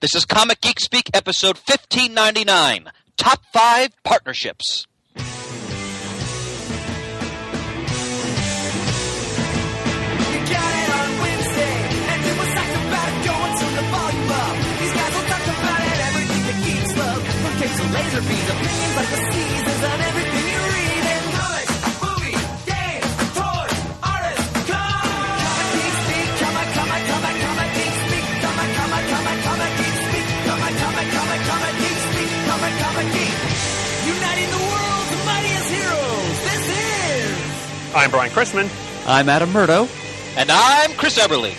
This is Comic Geek Speak, episode 1599, Top 5 Partnerships. You got it on Wednesday, and we was talking about it going to the volume up. These guys will talk about it, everything that geeks love. From tapes to laser beams, opinions like the seasons, and everything you read in comics, movies, games, toys, artists, Comic Geek Speak, Comic Geek Speak, Comic Geek Speak, Comic Geek Speak, Comic Geek. Uniting the world's mightiest heroes. This is... I'm Brian Chrisman. I'm Adam Murdo. And I'm Chris Eberly.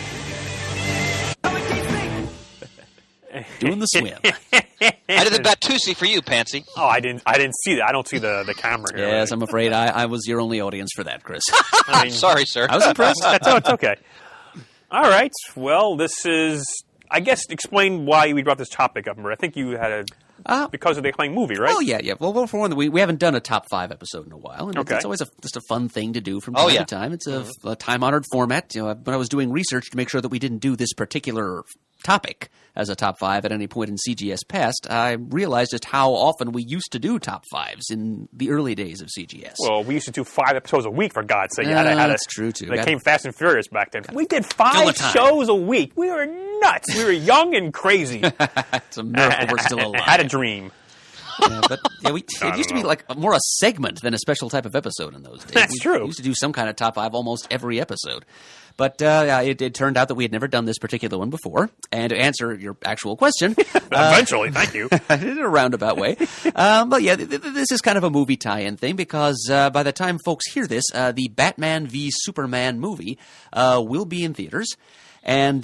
Doing the swim. I did the Batusi for you, Pansy. Oh, I didn't see that. I don't see the camera here. Yes, I'm afraid I was your only audience for that, Chris. I mean, Sorry, sir. I was impressed. it's okay. All right. Well, this is... I guess explain why we brought this topic up. I think you had because of the playing movie, right? Oh, yeah. Well, for one, we haven't done a top 5 episode in a while, and Okay. it's always just a fun thing to do from time to time. It's a time-honored format. You know, when I was doing research to make sure that we didn't do this particular topic as a top 5 at any point in CGS past, I realized just how often we used to do top 5s in the early days of CGS. Well, we used to do 5 episodes a week, for God's sake. That's true, too. They came Fast and Furious back then. We did fill 5 the time. shows a week. We were nuts. We were young and crazy. It's a miracle we're still alive. Had a dream. It used to be like more a segment than a special type of episode in those days. That's true. We used to do some kind of top 5 almost every episode. But it turned out that we had never done this particular one before. And to answer your actual question... Eventually, thank you. in a roundabout way. But yeah, this is kind of a movie tie-in thing because by the time folks hear this, the Batman v Superman movie will be in theaters. And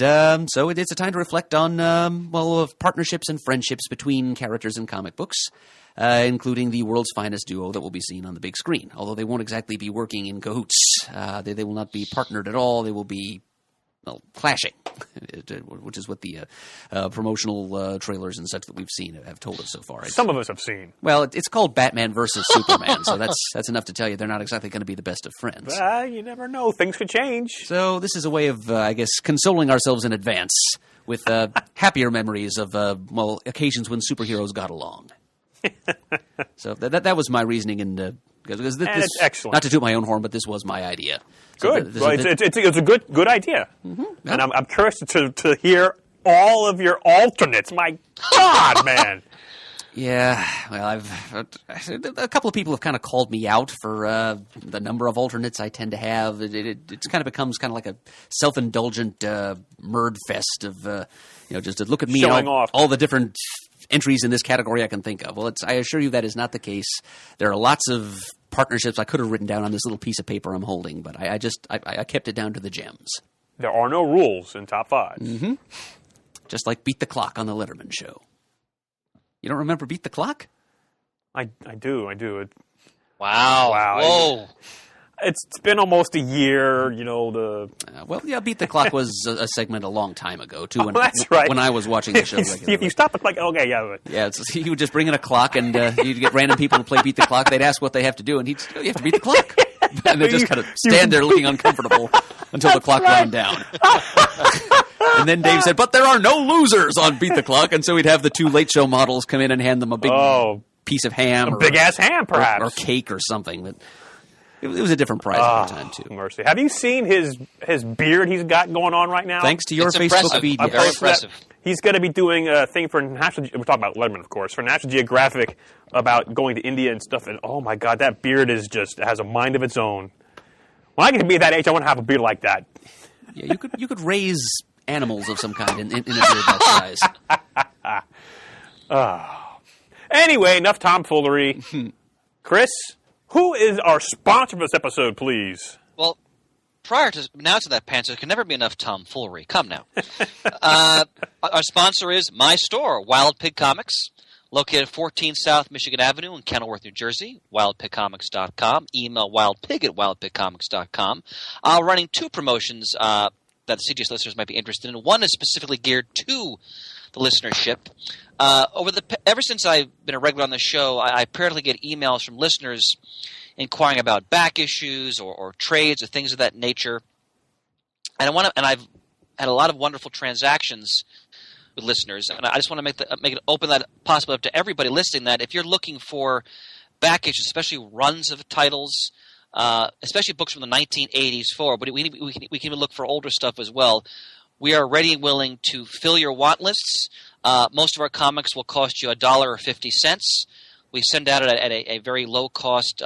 so it's a time to reflect on, of partnerships and friendships between characters in comic books, including the world's finest duo that will be seen on the big screen. Although they won't exactly be working in cahoots. They will not be partnered at all. They will be, clashing, which is what the promotional trailers and such that we've seen have told us so far. Some of us have seen. Well, it's called Batman versus Superman, so that's enough to tell you they're not exactly going to be the best of friends. You never know. Things could change. So this is a way of, consoling ourselves in advance with happier memories of, occasions when superheroes got along. So that was my reasoning, and because this it's excellent. Not to toot my own horn, but this was my idea. So good. It's a good idea, Mm-hmm. and I'm curious to hear all of your alternates. My God, man. Yeah, well, a couple of people have kind of called me out for the number of alternates I tend to have. It kind of becomes kind of like a self-indulgent merd fest of just to look at me showing and off all the different entries in this category I can think of. Well, I assure you that is not the case. There are lots of partnerships I could have written down on this little piece of paper I'm holding, but I kept it down to the gems. There are no rules in top 5. Mm-hmm. Just like Beat the Clock on the Letterman show. You don't remember Beat the Clock? I do. Wow. Whoa. It's been almost a year, Beat the Clock was a segment a long time ago, too. That's right. When I was watching the show regularly. If you stop the clock, okay, yeah. Yeah, he would just bring in a clock, and you'd get random people to play Beat the Clock. They'd ask what they have to do, and he'd say, you have to beat the clock. And they'd just kind of stand there looking uncomfortable until the clock wound down. And then Dave said, but there are no losers on Beat the Clock, and so he'd have the 2 Late Show models come in and hand them a big piece of ham. A big-ass ham, perhaps. Or cake or something, but... It was a different prize at the time, too. Mercy. Have you seen his beard he's got going on right now? Thanks to your Facebook impressive. feed. Yes. Very impressive. He's going to be doing a thing for National... We're talking about Letterman, of course. For National Geographic about going to India and stuff. And, oh, my God, that beard has a mind of its own. When I get to be that age, I want to have a beard like that. Yeah, you could raise animals of some kind in a beard that size. Anyway, enough tomfoolery. Chris... Who is our sponsor for this episode, please? Well, prior to announcing that, Pants, there can never be enough tomfoolery. Come now. Our sponsor is my store, Wild Pig Comics, located at 14 South Michigan Avenue in Kenilworth, New Jersey, wildpigcomics.com. Email wildpig at wildpigcomics.com. Running 2 promotions that the CGS listeners might be interested in. One is specifically geared to the listenership. Ever since I've been a regular on the show, I apparently get emails from listeners inquiring about back issues or trades or things of that nature. And I've had a lot of wonderful transactions with listeners, and I just want to make it open that possible up to everybody listening. That if you're looking for back issues, especially runs of titles, especially books from the 1980s forward, but we can even look for older stuff as well. We are ready and willing to fill your want lists. Most of our comics will cost you $1 or 50 cents. We send out at a very low cost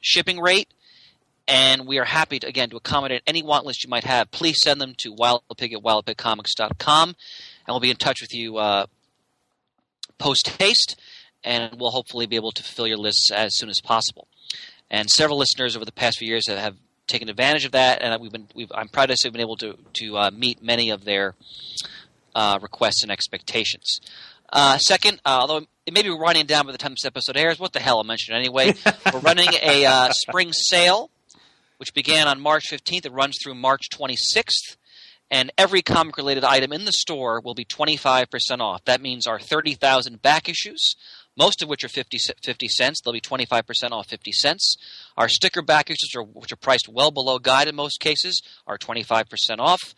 shipping rate, and we are happy to accommodate any want list you might have. Please send them to wildpig@wildpigcomics.com, and we'll be in touch with you post haste, and we'll hopefully be able to fill your lists as soon as possible. And several listeners over the past few years have taken advantage of that, and I'm proud to say we've been able to meet many of their requests and expectations. Second, although it may be running down by the time this episode airs, what the hell, I'll mention it anyway. We're running a spring sale, which began on March 15th. It runs through March 26th. And every comic-related item in the store will be 25% off. That means our 30,000 back issues, most of which are 50 cents. They'll be 25% off 50 cents. Our sticker back issues, which are priced well below guide in most cases, are 25% off.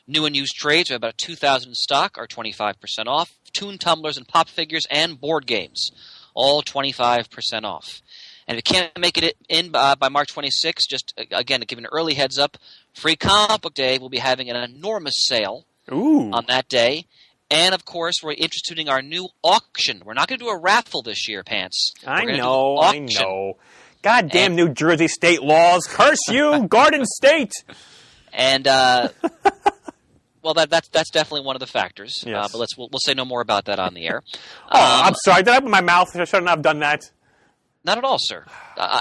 New and used trades, we have about 2,000 in stock, are 25% off. Toon tumblers and pop figures and board games, all 25% off. And if you can't make it in by March 26th, just, again, to give an early heads up, Free Comic Book Day will be having an enormous sale on that day. And, of course, we're instituting our new auction. We're not going to do a raffle this year, Pants. I know. Goddamn New Jersey state laws. Curse you, Garden State. And, well, that's definitely one of the factors. Yes. But we'll say no more about that on the air. I'm sorry. Did I open my mouth? I shouldn't have done that. Not at all, sir.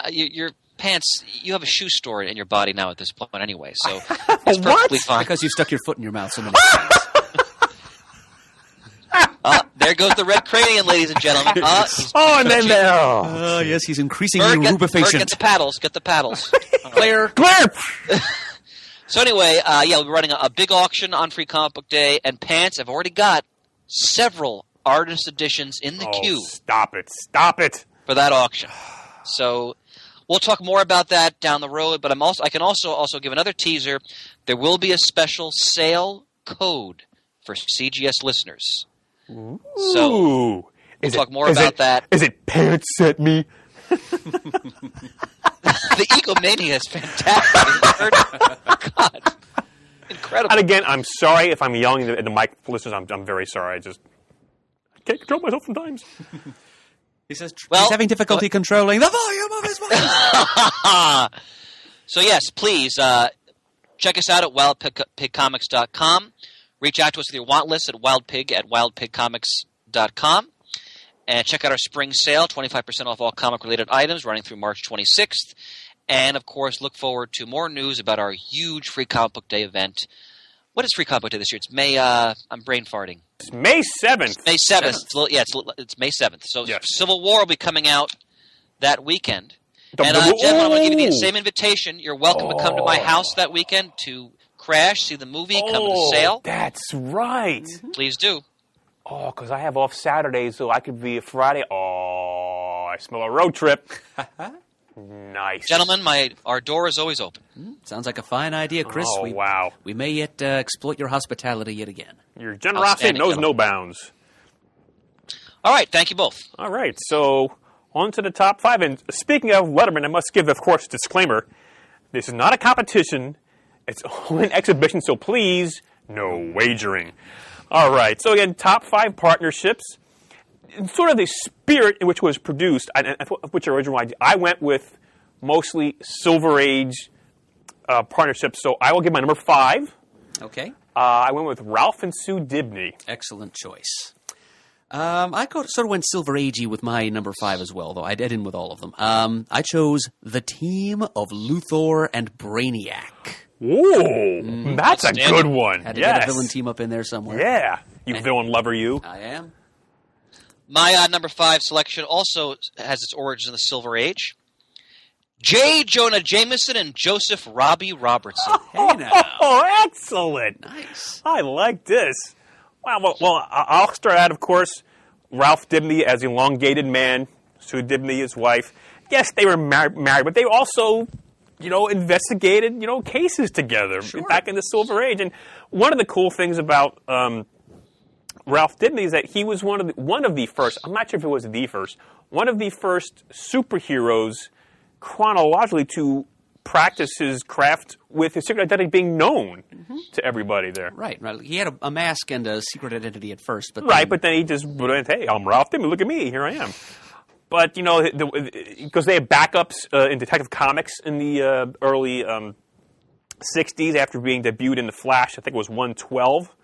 Your Pants, you have a shoe store in your body now at this point anyway, so it's perfectly fine. Because you stuck your foot in your mouth so many times. There goes the red cranium, ladies and gentlemen. And then there. Oh, yes, he's increasingly Bert, rubefacient. get the paddles. Get the paddles. Claire. So anyway, we'll be running a big auction on Free Comic Book Day, and Pants, I've already got several artist editions in the queue. Stop it. For that auction. So we'll talk more about that down the road, but I can also give another teaser. There will be a special sale code for CGS listeners. Ooh. So we'll talk more about that. Is it Pants Set Me? The egomania is fantastic. God. Incredible. And again, I'm sorry if I'm yelling at the mic listeners. I'm very sorry. I just can't control myself sometimes. He says he's having difficulty controlling the volume of his voice. So yes, please check us out at wildpigcomics.com. Reach out to us with your want list at wildpigcomics.com. And check out our spring sale, 25% off all comic-related items running through March 26th. And, of course, look forward to more news about our huge Free Comic Book Day event. What is Free Comic Book Day this year? It's May I'm brain farting. It's May 7th. May 7th. It's May 7th. So yes. Civil War will be coming out that weekend. And, gentlemen, I want to give you the same invitation. You're welcome to come to my house that weekend to crash, see the movie, come to the sale. That's right. Please do. Oh, because I have off Saturday, so I could be a Friday. Oh, I smell a road trip. Nice. Gentlemen, our door is always open. Sounds like a fine idea, Chris. Oh, wow. We may yet exploit your hospitality yet again. Your generosity knows no bounds. All right, thank you both. All right, so on to the top 5. And speaking of Letterman, I must give, of course, a disclaimer. This is not a competition. It's only an exhibition, so please, no wagering. All right, so again, top 5 partnerships. In sort of the spirit in which it was produced, which original idea, I went with mostly Silver Age partnerships. So I will give my number 5. Okay. I went with Ralph and Sue Dibney. Excellent choice. I sort of went Silver Agey with my number 5 as well, though I did in with all of them. I chose the team of Luthor and Brainiac. Ooh, that's a good one. Had to get a villain team up in there somewhere. Yeah, you villain lover, you. I am. My number 5 selection also has its origins in the Silver Age. J. Jonah Jameson and Joseph Robbie Robertson. Hey now. Oh, excellent. Nice. I like this. Well, I'll start out, of course, Ralph Dibney as elongated man, Sue Dibney, his wife. Yes, they were married, but they also, investigated, cases together back in the Silver Age. And one of the cool things about Ralph Dibny is that he was one of the first. I'm not sure if it was the first. One of the first superheroes chronologically to practice his craft with his secret identity being known to everybody there. Right. He had a mask and a secret identity at first, but but then he just went, "Hey, I'm Ralph Dibny. Look at me. Here I am." But because they had backups in Detective Comics in the early 60s after being debuted in the Flash, I think it was 112.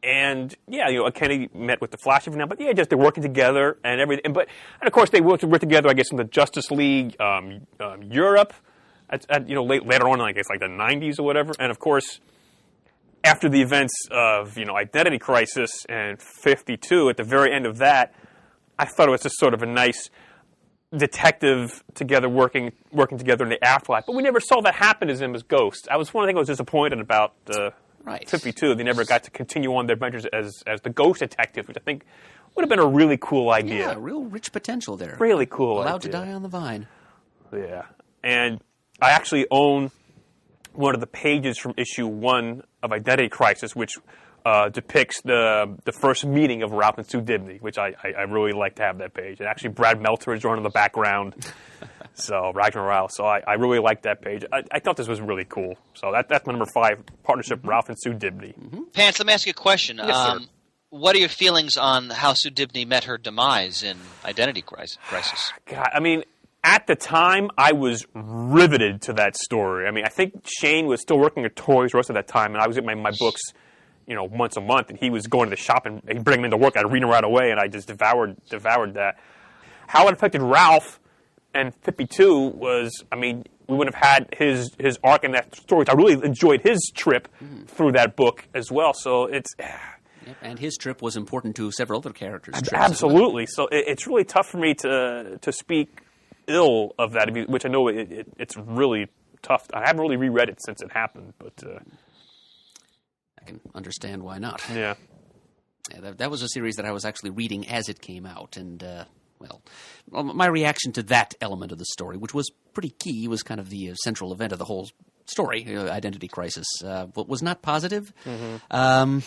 And Kennedy met with the Flash every now, but just they're working together and everything. And of course they worked together, I guess, in the Justice League, Europe, later on, I guess, like the 90s or whatever. And of course, after the events of Identity Crisis and 52, at the very end of that, I thought it was just sort of a nice detective together working together in the afterlife. But we never saw that happen as him as Ghost. One thing I was disappointed about. 52, they never got to continue on their adventures as the Ghost detectives, which I think would have been a really cool idea. Yeah, real rich potential there. Really cool Allowed idea. to die on the vine. Yeah. And I actually own one of the pages from issue 1 of Identity Crisis, which depicts the first meeting of Ralph and Sue Dibny, which I really like to have that page. And actually Brad Meltzer is drawn in the background. So, Ragnar Ralph. So, I really like that page. I thought this was really cool. So, that's my number 5, partnership, Ralph and Sue Dibny. Pants, let me ask you a question. Yes, sir. What are your feelings on how Sue Dibny met her demise in Identity Crisis? God, I mean, at the time, I was riveted to that story. I mean, I think Shane was still working at Toys R Us at that time, and I was getting my books, once a month, and he was going to the shop and he'd bring them into work. I'd read them right away, and I just devoured that. How it affected Ralph and 52 was, I mean, we would have had his arc in that story. I really enjoyed his trip through that book as well. So it's... Yep, and his trip was important to several other characters' trips. Absolutely. So it's really tough for me to speak ill of that, which I know it's really tough. I haven't really reread it since it happened, but... I can understand why not. Yeah. That was a series that I was actually reading as it came out, and... my reaction to that element of the story, which was pretty key, was kind of the central event of the whole story, Identity Crisis, but was not positive. And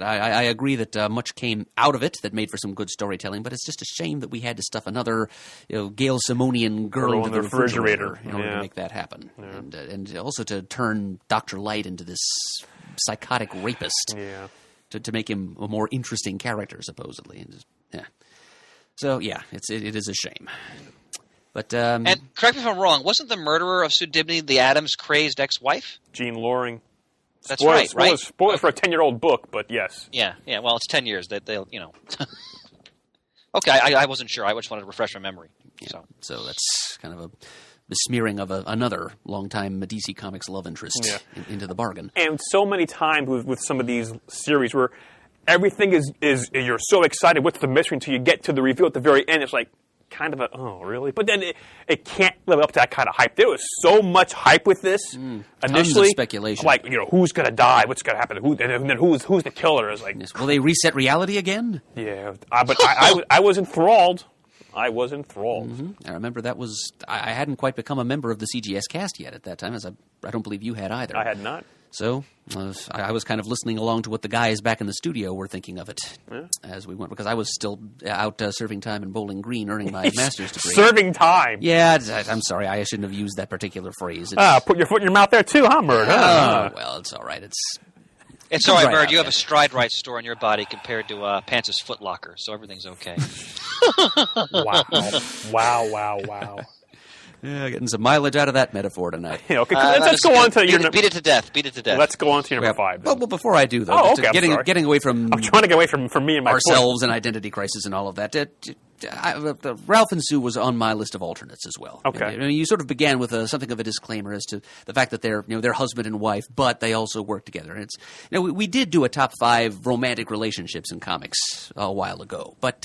I agree that much came out of it that made for some good storytelling, but it's just a shame that we had to stuff another Gail Simonian girl into the refrigerator in order to make that happen. Yeah. And also to turn Dr. Light into this psychotic rapist to make him a more interesting character, supposedly. And just, So, it is a shame. But and correct me if I'm wrong, wasn't the murderer of Sue Dibny the Adams' crazed ex-wife? Jean Loring. That's spoilers, right? Spoilers for a 10-year-old book, but yes. Yeah, well, it's 10 years. They'll Okay, I wasn't sure. I just wanted to refresh my memory. So that's kind of a besmearing of another longtime DC Comics love interest into the bargain. And so many times with some of these series where everything is you're so excited, what's the mystery, until you get to the reveal at the very end. It's like kind of a, oh, really? But then it can't live up to that kind of hype. There was so much hype with this initially. Tons of speculation. Like, who's going to die? What's going to happen? And then who's the killer? Is like, will they reset reality again? Yeah, but I was enthralled. I was enthralled. Mm-hmm. I remember that was... I hadn't quite become a member of the CGS cast yet at that time, as I don't believe you had either. I had not. So I was kind of listening along to what the guys back in the studio were thinking of it as we went, because I was still out serving time in Bowling Green earning my master's degree. Serving time? Yeah, I'm sorry. I shouldn't have used that particular phrase. Put your foot in your mouth there too, huh, Murd? Well, it's all right. It's all right, Murd. You have a Stride Right store in your body compared to Pants' Foot Locker, so everything's okay. Wow. Yeah, getting some mileage out of that metaphor tonight. Okay, let's go on to your... Beat it to death. Let's go on to your number 5. Well, before I do, though, getting away from... I'm trying to get away from me and my ourselves point. And Identity Crisis and all of that. Ralph and Sue was on my list of alternates as well. Okay. I mean, you sort of began with something of a disclaimer as to the fact that they're husband and wife, but they also work together. And it's we did do a top 5 romantic relationships in comics a while ago, but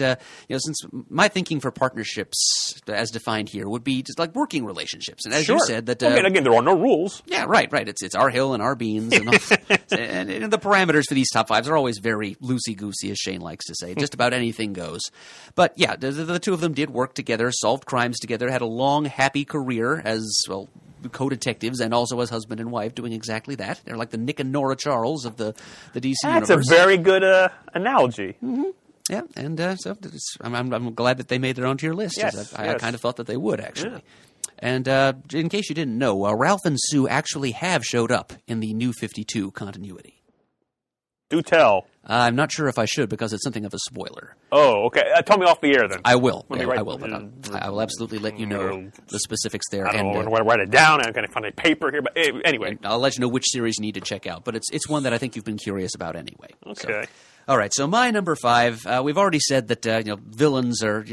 since my thinking for partnerships as defined here would be just like working relationships, and as you said that again there are no rules. Yeah, right. It's our hill and our beans, and, and the parameters for these top 5s are always very loosey goosey, as Shane likes to say. Just about anything goes. But yeah. The two of them did work together, solved crimes together, had a long, happy career as, well, co-detectives and also as husband and wife doing exactly that. They're like the Nick and Nora Charles of the DC That's universe. a very good analogy. Yeah, and I'm glad that they made their own tier list. Yes, I yes. kind of thought that they would, actually. Yeah. And in case you didn't know, Ralph and Sue actually have showed up in the New 52 continuity. Do tell. I'm not sure if I should because it's something of a spoiler. Oh, okay. Tell me off the air then. I will. Let me Yeah, write- I will. But I will absolutely let you know the specifics there. I don't know and, when to write it down. I'm going to find a paper here. But anyway. I'll let you know which series you need to check out. But it's one that I think you've been curious about anyway. Okay. All right, so my number 5. We've already said that villains are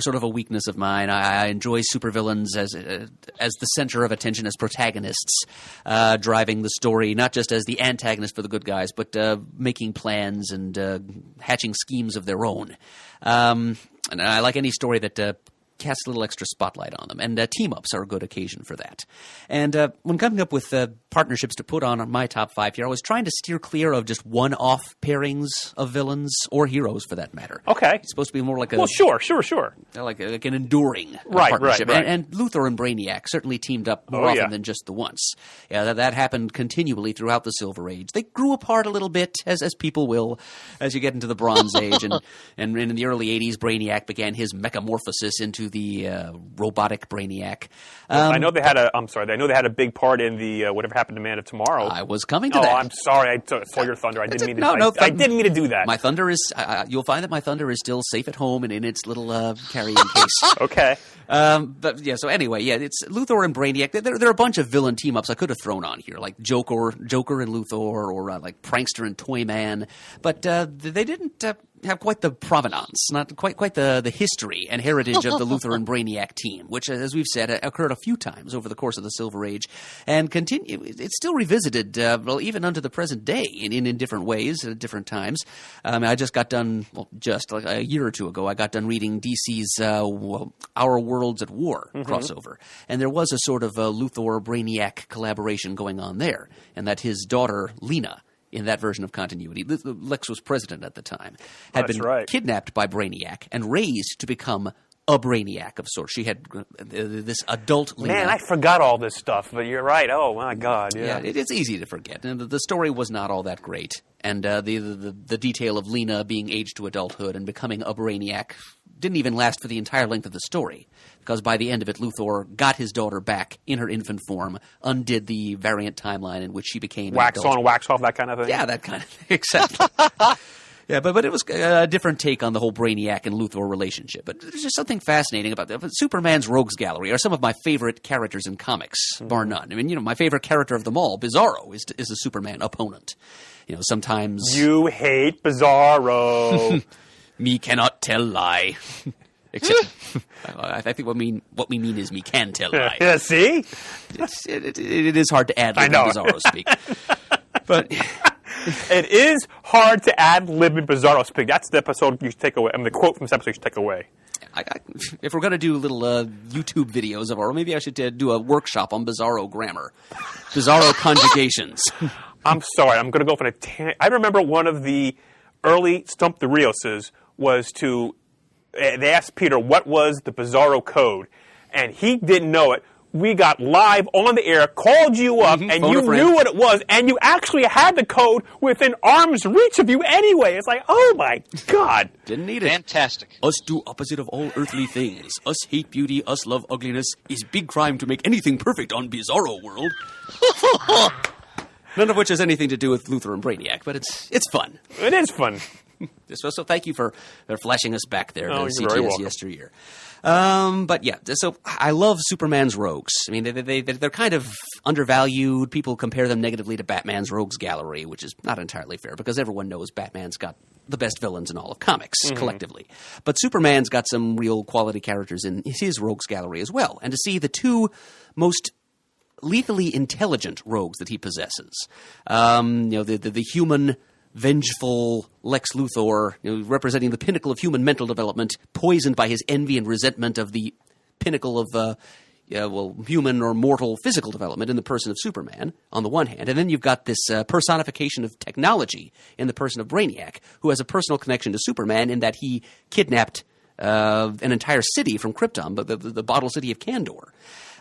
sort of a weakness of mine. I enjoy supervillains as the center of attention, as protagonists, driving the story, not just as the antagonist for the good guys, but making plans and hatching schemes of their own. And I like any story that casts a little extra spotlight on them, and team-ups are a good occasion for that. And when coming up with partnerships to put on my top 5 here, I was trying to steer clear of just one-off pairings of villains or heroes, for that matter. Okay. It's supposed to be more like a Sure. like an enduring Right. partnership. And Luthor and Brainiac certainly teamed up more often than just the once. Yeah, that happened continually throughout the Silver Age. They grew apart a little bit, as people will, as you get into the Bronze Age, and in the early 80s, Brainiac began his metamorphosis into the robotic Brainiac. I know they had a big part in the Whatever Happened to Man of Tomorrow. I was coming to that. Oh, I'm sorry. I stole your thunder. I didn't mean to. I Thunder. didn't mean to do that. My Thunder is. You'll find that my Thunder is still safe at home and in its little carrying case. Okay. But yeah. So anyway, yeah, it's Luthor and Brainiac. There are a bunch of villain team ups I could have thrown on here, like Joker and Luthor, or like Prankster and Toyman. But they didn't have quite the provenance, not quite the history and heritage of the Luthor and Brainiac team, which, as we've said, occurred a few times over the course of the Silver Age, and continue. It's still revisited, even unto the present day, in different ways at different times. I just got done, just like a year or two ago, I got done reading DC's Our Worlds at War crossover, and there was a sort of Luthor Brainiac collaboration going on there, and that his daughter Lena, in that version of continuity, Lex was president at the time, had been kidnapped by Brainiac and raised to become a Brainiac of sorts. She had this adult Lena. Man, I forgot all this stuff, but you're right. Oh, my God, yeah. It's easy to forget. And the story was not all that great. And the detail of Lena being aged to adulthood and becoming a Brainiac didn't even last for the entire length of the story, because by the end of it, Luthor got his daughter back in her infant form, undid the variant timeline in which she became wax an adult. on, wax off, that kind of thing? Yeah, that kind of thing. Exactly. Yeah, but it was a different take on the whole Brainiac and Luthor relationship. But there's just something fascinating about that. Superman's Rogues Gallery are some of my favorite characters in comics, bar none. I mean, my favorite character of them all, Bizarro, is a Superman opponent. Sometimes... You hate Bizarro. Me cannot tell lie. Except, I think what we mean is me can tell lie. Yeah, see? It is hard to add when Bizarro speak. But... It is hard to ad lib in Bizarro speak. That's the episode you should take away. I mean, the quote from this episode you should take away. If we're going to do little YouTube videos of our, maybe I should do a workshop on Bizarro grammar, Bizarro conjugations. I'm sorry. I'm going to go for I remember one of the early Stump the Rioses was they asked Peter what was the Bizarro code, and he didn't know it. We got live on the air, called you up, and you knew what it was, and you actually had the code within arm's reach of you anyway. It's like, oh my God. Didn't need it. Fantastic. Us do opposite of all earthly things. Us hate beauty, us love ugliness. Is big crime to make anything perfect on Bizarro World. None of which has anything to do with Luthor and Brainiac, but it's fun. It is fun. So thank you for flashing us back there to CTS yesteryear. But yeah, so I love Superman's rogues. I mean, they're kind of undervalued. People compare them negatively to Batman's Rogues Gallery, which is not entirely fair because everyone knows Batman's got the best villains in all of comics collectively. But Superman's got some real quality characters in his Rogues Gallery as well. And to see the two most lethally intelligent rogues that he possesses, the human, vengeful Lex Luthor, representing the pinnacle of human mental development, poisoned by his envy and resentment of the pinnacle of human or mortal physical development in the person of Superman, on the one hand. And then you've got this personification of technology in the person of Brainiac, who has a personal connection to Superman in that he kidnapped an entire city from Krypton, the bottle city of Kandor.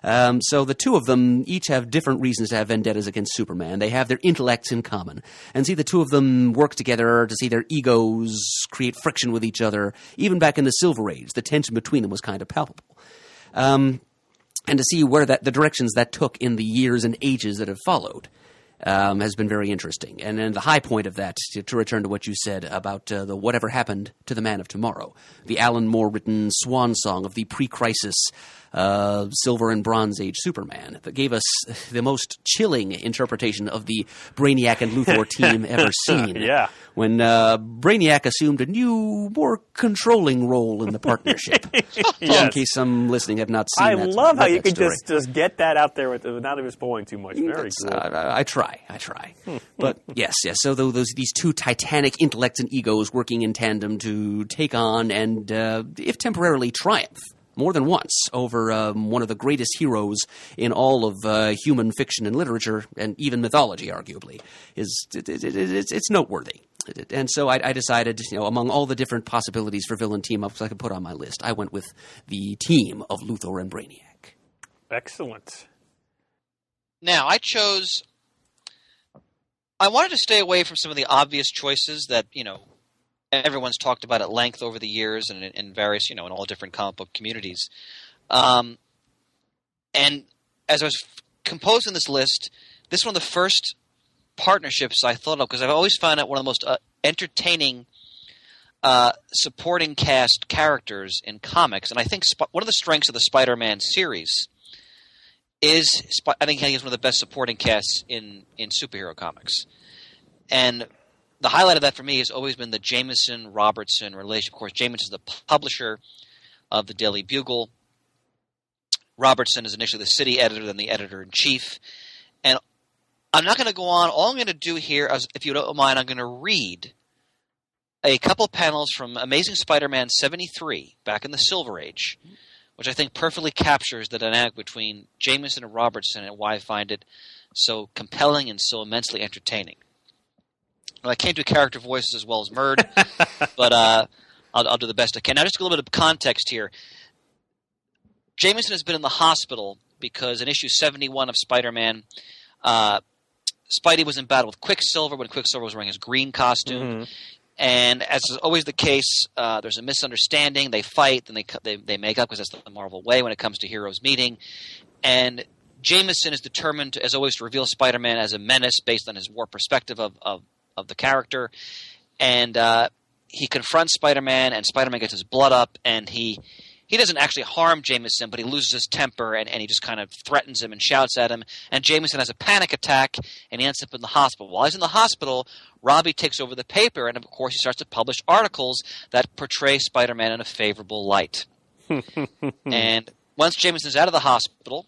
So the two of them each have different reasons to have vendettas against Superman. They have their intellects in common. And see the two of them work together to see their egos create friction with each other. Even back in the Silver Age, the tension between them was kind of palpable. And to see where the directions that took in the years and ages that have followed has been very interesting. And then the high point of that, to return to what you said about the Whatever Happened to the Man of Tomorrow, the Alan Moore written swan song of the pre-crisis Silver and Bronze Age Superman, that gave us the most chilling interpretation of the Brainiac and Luthor team ever seen. Yeah. When Brainiac assumed a new, more controlling role in the partnership. Yes. In case some listening have not seen I that. love how you that can story. just get that out there without even spoiling too much. Very cool. I try. But yes. So these two titanic intellects and egos working in tandem to take on and, if temporarily, triumph more than once over one of the greatest heroes in all of human fiction and literature, and even mythology, arguably, it's noteworthy. And so I decided, among all the different possibilities for villain team-ups I could put on my list, I went with the team of Luthor and Brainiac. Excellent. Now, I wanted to stay away from some of the obvious choices that, everyone's talked about at length over the years and in various, in all different comic book communities. And as I was composing this list, this is one of the first partnerships I thought of, because I've always found it one of the most entertaining supporting cast characters in comics. And I think one of the strengths of the Spider-Man series is, I think he is one of the best supporting casts in superhero comics. And the highlight of that for me has always been the Jameson-Robertson relation. Of course, Jameson is the publisher of the Daily Bugle. Robertson is initially the city editor, then the editor-in-chief. And I'm not going to go on. All I'm going to do here, if you don't mind, I'm going to read a couple panels from Amazing Spider-Man 73, back in the Silver Age, which I think perfectly captures the dynamic between Jameson and Robertson and why I find it so compelling and so immensely entertaining. Well, I can't do character voices as well as Murd, but I'll do the best I can. Now, just a little bit of context here. Jameson has been in the hospital because in issue 71 of Spider-Man, Spidey was in battle with Quicksilver when Quicksilver was wearing his green costume. Mm-hmm. And as is always the case, there's a misunderstanding. They fight, then they make up, because that's the Marvel way when it comes to heroes meeting. And Jameson is determined, as always, to reveal Spider-Man as a menace based on his war perspective of the character. And he confronts Spider-Man, and Spider-Man gets his blood up, and he doesn't actually harm Jameson, but he loses his temper, and he just kind of threatens him and shouts at him. And Jameson has a panic attack, and he ends up in the hospital. While he's in the hospital, Robbie takes over the paper, and of course he starts to publish articles that portray Spider-Man in a favorable light. And once Jameson's out of the hospital,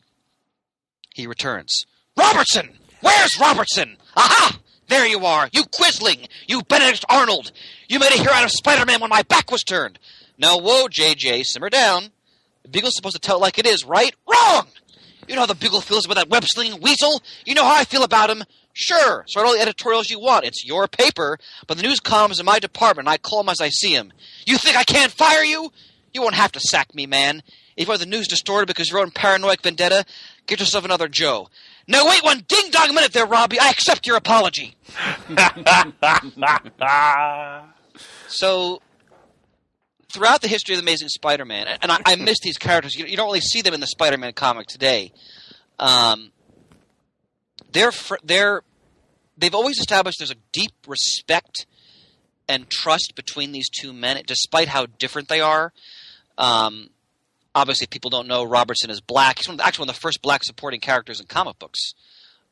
he returns. Robertson! Where's Robertson? Aha! There you are, you quisling! You Benedict Arnold! You made a hero out of Spider-Man when my back was turned! Now, whoa, JJ, simmer down. The Bugle's supposed to tell it like it is, right? Wrong! You know how the Bugle feels about that web-slinging weasel? You know how I feel about him? Sure, so write all the editorials you want. It's your paper, but the news column is in my department, and I call him as I see him. You think I can't fire you? You won't have to sack me, man. If you want the news distorted because you wrote in Paranoid Vendetta, get yourself another Joe. Now wait one ding-dong minute there, Robbie. I accept your apology. So, throughout the history of the Amazing Spider-Man, and I miss these characters. You don't really see them in the Spider-Man comic today. They've always established there's a deep respect and trust between these two men, despite how different they are. Obviously, people don't know Robertson is black. He's actually one of the first black supporting characters in comic books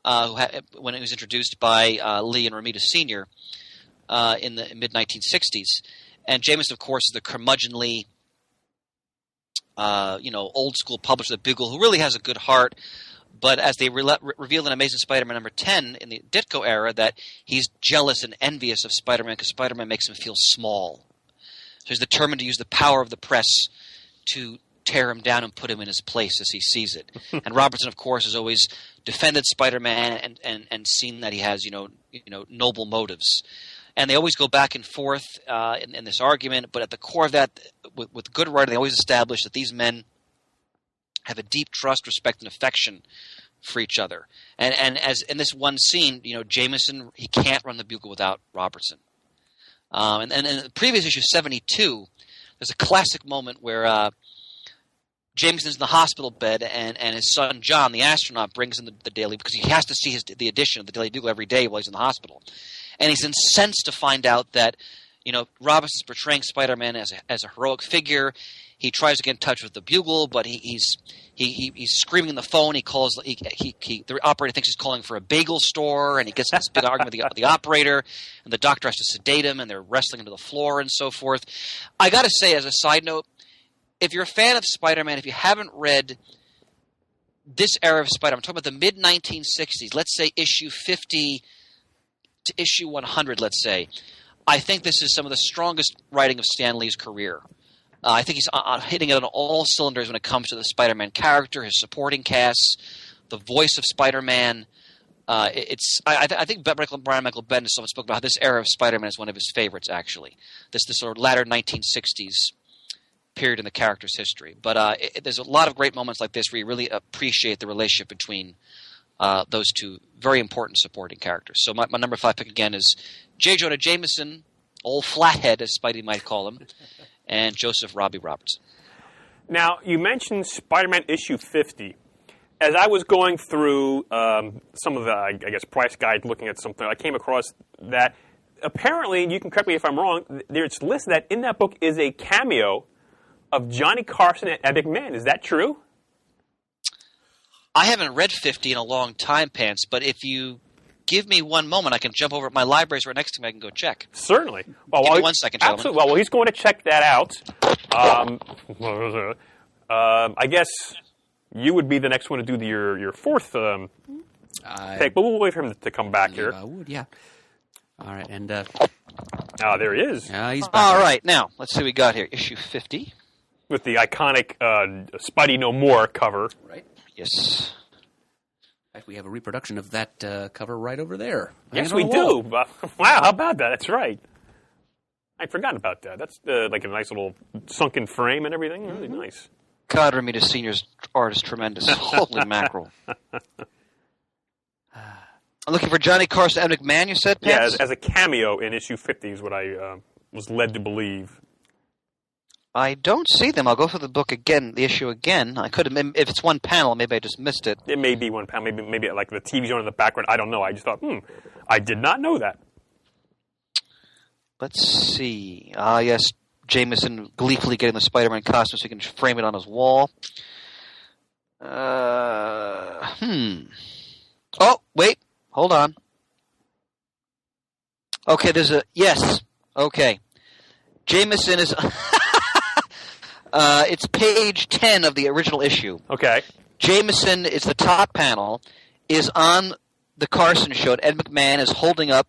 when it was introduced by Lee and Romita Sr. In the mid-1960s. And Jameson, of course, is the curmudgeonly, old-school publisher of the Bugle, who really has a good heart. But as they revealed in Amazing Spider-Man number 10 in the Ditko era, that he's jealous and envious of Spider-Man because Spider-Man makes him feel small. So he's determined to use the power of the press to tear him down and put him in his place as he sees it. And Robertson, of course, has always defended Spider-Man and seen that he has, noble motives. And they always go back and forth in this argument, but at the core of that, with good writing, they always establish that these men have a deep trust, respect, and affection for each other. And as in this one scene, Jameson, he can't run the Bugle without Robertson. And in the previous issue, 72, there's a classic moment where Jameson's in the hospital bed, and his son John, the astronaut, brings in the daily, because he has to see the edition of the Daily Bugle every day while he's in the hospital. And he's incensed to find out that Robertson's portraying Spider-Man as a heroic figure. He tries to get in touch with the Bugle, but he's screaming in the phone. He calls the operator thinks he's calling for a bagel store, and he gets in this big argument with the operator, and the doctor has to sedate him, and they're wrestling into the floor and so forth. I got to say, as a side note, if you're a fan of Spider-Man, if you haven't read this era of Spider-Man, I'm talking about the mid-1960s, let's say issue 50 to issue 100, let's say, I think this is some of the strongest writing of Stan Lee's career. I think he's hitting it on all cylinders when it comes to the Spider-Man character, his supporting cast, the voice of Spider-Man. I think Brian Michael Bendis spoke about how this era of Spider-Man is one of his favorites, actually. This sort of latter 1960s period in the character's history. But there's a lot of great moments like this where you really appreciate the relationship between those two very important supporting characters. So my number 5 pick again is J. Jonah Jameson, old flathead, as Spidey might call him, and Joseph Robbie Robertson. Now, you mentioned Spider-Man issue 50. As I was going through some of the, I guess, price guide, looking at something, I came across that apparently, you can correct me if I'm wrong, it's listed that in that book is a cameo of Johnny Carson and Ed McMahon. Is that true? I haven't read 50 in a long time, Pants, but if you give me one moment, I can jump over at my libraries right next to me. I can go check. Certainly. Well, give me 1 second, gentlemen. Absolutely. Well, he's going to check that out. I guess you would be the next one to do your fourth pick, but we'll wait for him to come back here. I would, yeah. All right, and there he is. He's back. All right, now let's see what we got here. Issue 50 with the iconic Spidey No More cover. Right. Yes. In fact, we have a reproduction of that cover right over there. Yes, we do. Wow, how about that? That's right. I'd forgotten about that. That's like a nice little sunken frame and everything. Really nice. God, Ramita Sr.'s art is tremendous. Holy mackerel. I'm looking for Johnny Carson and Ed McMahon, you said, Pants? Yeah, as a cameo in issue 50 is what I was led to believe. I don't see them. I'll go through the book again, the issue again. I could have, if it's one panel, maybe I just missed it. It may be one panel, maybe like the TV's on in the background. I don't know. I just thought, I did not know that. Let's see. Yes, Jameson gleefully getting the Spider-Man costume so he can frame it on his wall. Oh, wait. Hold on. Okay, yes. Okay. Jameson is... it's page 10 of the original issue. Okay. Jameson, it's the top panel, is on the Carson show. Ed McMahon is holding up...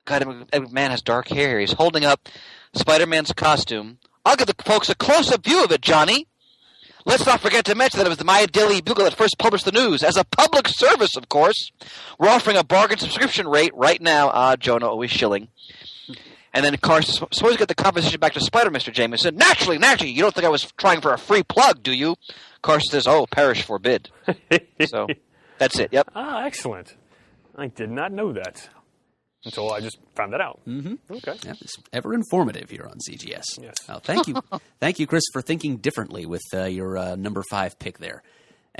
God, Ed McMahon has dark hair. He's holding up Spider-Man's costume. I'll give the folks a close-up view of it, Johnny. Let's not forget to mention that it was the My Daily Bugle that first published the news. As a public service, of course. We're offering a bargain subscription rate right now. Jonah, always shilling. And then Carson, suppose you get the conversation back to Spider, Mr. Jameson. Naturally. You don't think I was trying for a free plug, do you? Carson says, oh, perish forbid. So, that's it, yep. Excellent. I did not know that until I just found that out. Mm-hmm. Okay. Yeah, it's ever informative here on CGS. Yes. Thank you. Thank you, Chris, for thinking differently with your number 5 pick there.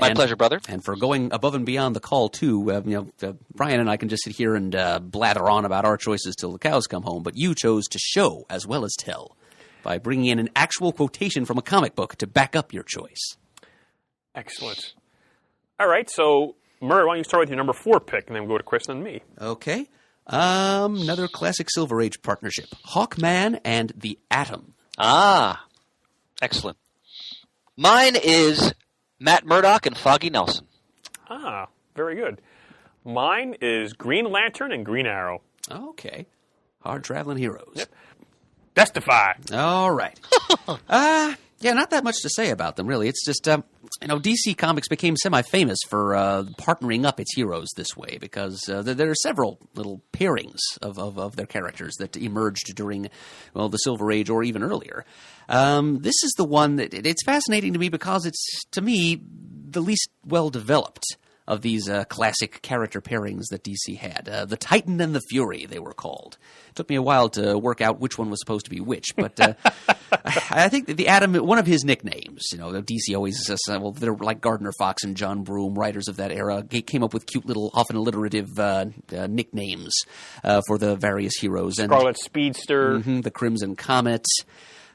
My pleasure, brother. And for going above and beyond the call, too. Brian and I can just sit here and blather on about our choices till the cows come home, but you chose to show as well as tell by bringing in an actual quotation from a comic book to back up your choice. Excellent. All right, so, Murray, why don't you start with your number 4 pick, and then we'll go to Chris and me. Okay. Another classic Silver Age partnership. Hawkman and the Atom. Excellent. Mine is Matt Murdock and Foggy Nelson. Very good. Mine is Green Lantern and Green Arrow. Okay. Hard-traveling heroes. Yep. Testify. All right. Yeah, not that much to say about them, really. It's just, DC Comics became semi-famous for partnering up its heroes this way because there are several little pairings of their characters that emerged during, the Silver Age or even earlier. This is the one that it's fascinating to me because it's, to me, the least well-developed of these classic character pairings that DC had. The Titan and the Fury, they were called. It took me a while to work out which one was supposed to be which, but I think that the Atom, one of his nicknames, DC always says, they're like Gardner Fox and John Broome, writers of that era, came up with cute little, often alliterative nicknames for the various heroes. Scarlet Speedster. The Crimson Comet.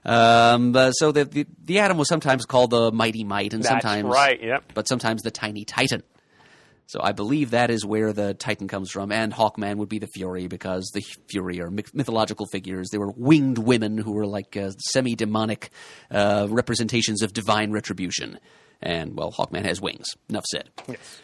So the Atom was sometimes called the Mighty Might, and That's sometimes right, yep. But sometimes the Tiny Titan. So I believe that is where the Titan comes from, and Hawkman would be the Fury because the Fury are mythological figures. They were winged women who were like semi-demonic representations of divine retribution. And, Hawkman has wings. Enough said. Yes.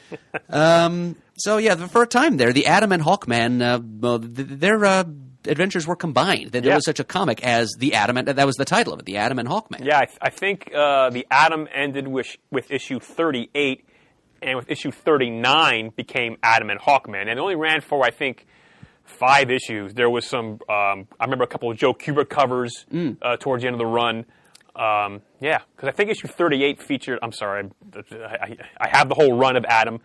For a time there, the Atom and Hawkman, their adventures were combined. There was such a comic as the Atom, and that was the title of it, the Atom and Hawkman. Yeah, I think the Atom ended with issue 38, and with issue 39 became Atom and Hawkman. And it only ran for, I think, 5 issues. There was some, I remember a couple of Joe Kubert covers towards the end of the run. Because I think issue 38 featured, I'm sorry, I have the whole run of Atom,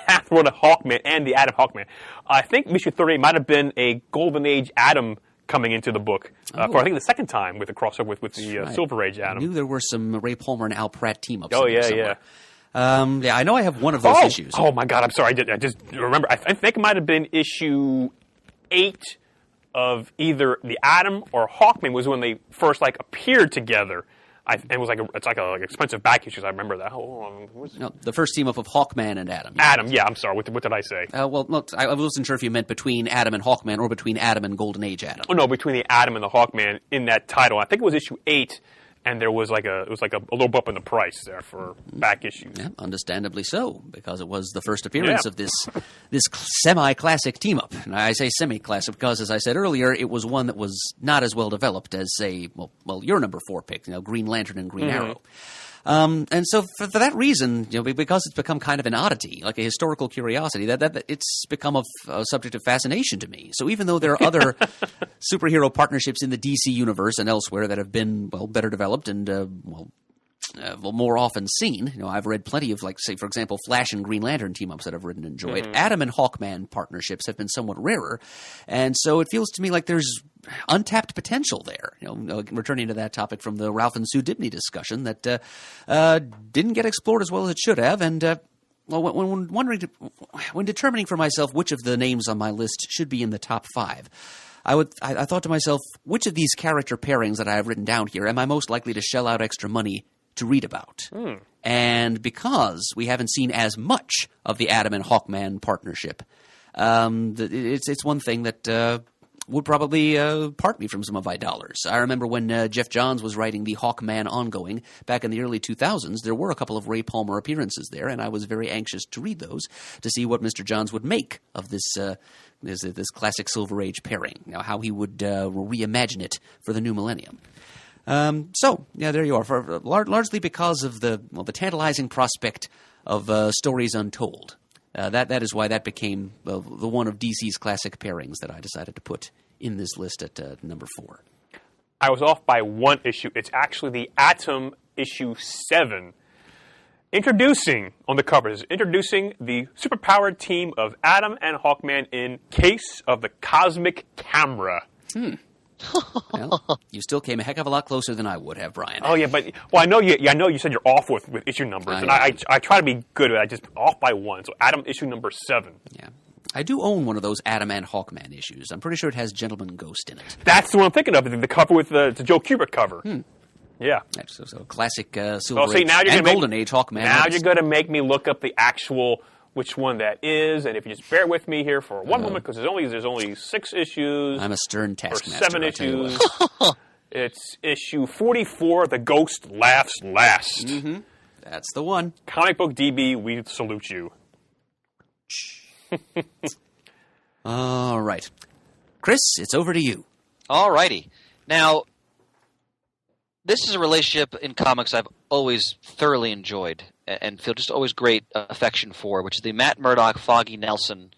half the run of Hawkman, and the Atom Hawkman. I think issue 38 might have been a Golden Age Atom coming into the book for, I think, the second time with the crossover with the right. Silver Age Atom. I knew there were some Ray Palmer and Al Pratt team-ups. Oh, yeah, somewhere. I know I have one of those issues. Oh, my God, I'm sorry. I just remember. I think it might have been issue 8 of either the Atom or Hawkman was when they first appeared together. And it was it's like expensive back issues. I remember that. The first team up of Hawkman and Atom. Atom, yeah. I'm sorry. What did I say? I wasn't sure if you meant between Atom and Hawkman or between Atom and Golden Age Atom. Oh no, between the Atom and the Hawkman in that title. I think it was issue 8. And there was a little bump in the price there for back issues. Yeah, understandably so, because it was the first appearance of this semi-classic team-up. And I say semi-classic because, as I said earlier, it was one that was not as well developed as, say, your number 4 pick, Green Lantern and Green Arrow. And so for that reason, because it's become kind of an oddity, like a historical curiosity, that it's become a subject of fascination to me. So even though there are other superhero partnerships in the DC universe and elsewhere that have been, better developed and, more often seen, I've read plenty of, say, for example, Flash and Green Lantern team-ups that I've read and enjoyed. Atom and Hawkman partnerships have been somewhat rarer. And so it feels to me like there's untapped potential there. Returning to that topic from the Ralph and Sue Dibney discussion that didn't get explored as well as it should have. And when determining for myself which of the names on my list should be in the top 5, I thought to myself, which of these character pairings that I have written down here am I most likely to shell out extra money to read about? And because we haven't seen as much of the Atom and Hawkman partnership, it's one thing that would probably part me from some of my dollars. I remember when Jeff Johns was writing the Hawkman ongoing back in the early 2000s, there were a couple of Ray Palmer appearances there, and I was very anxious to read those to see what Mr. Johns would make of this classic Silver Age pairing, how he would reimagine it for the new millennium. There you are. Largely because of the tantalizing prospect of stories untold. That is why that became the one of DC's classic pairings that I decided to put in this list at number 4. I was off by 1 issue. It's actually the Atom issue 7. Introducing the superpowered team of Atom and Hawkman in Case of the Cosmic Camera. Well, you still came a heck of a lot closer than I would have, Brian. Oh yeah, but I know you said you're off with issue numbers, and I try to be good at it. I just off by 1. So Atom issue number 7. Yeah, I do own one of those Atom and Hawkman issues. I'm pretty sure it has Gentleman Ghost in it. That's the one I'm thinking of. The cover with the Joe Kubert cover. Yeah. So classic Silver Age and Golden Age Hawkman. Now you're going to make me look up the actual which one that is, and if you just bear with me here for one moment, because there's only 6 issues. I'm a stern taskmaster. Or 7 issues. It's issue 44. The Ghost Laughs Last. That's the one. Comic Book DB, we salute you. All right, Chris, it's over to you. All righty. Now, this is a relationship in comics I've always thoroughly enjoyed and feel just always great affection for, which is the Matt Murdock, Foggy Nelson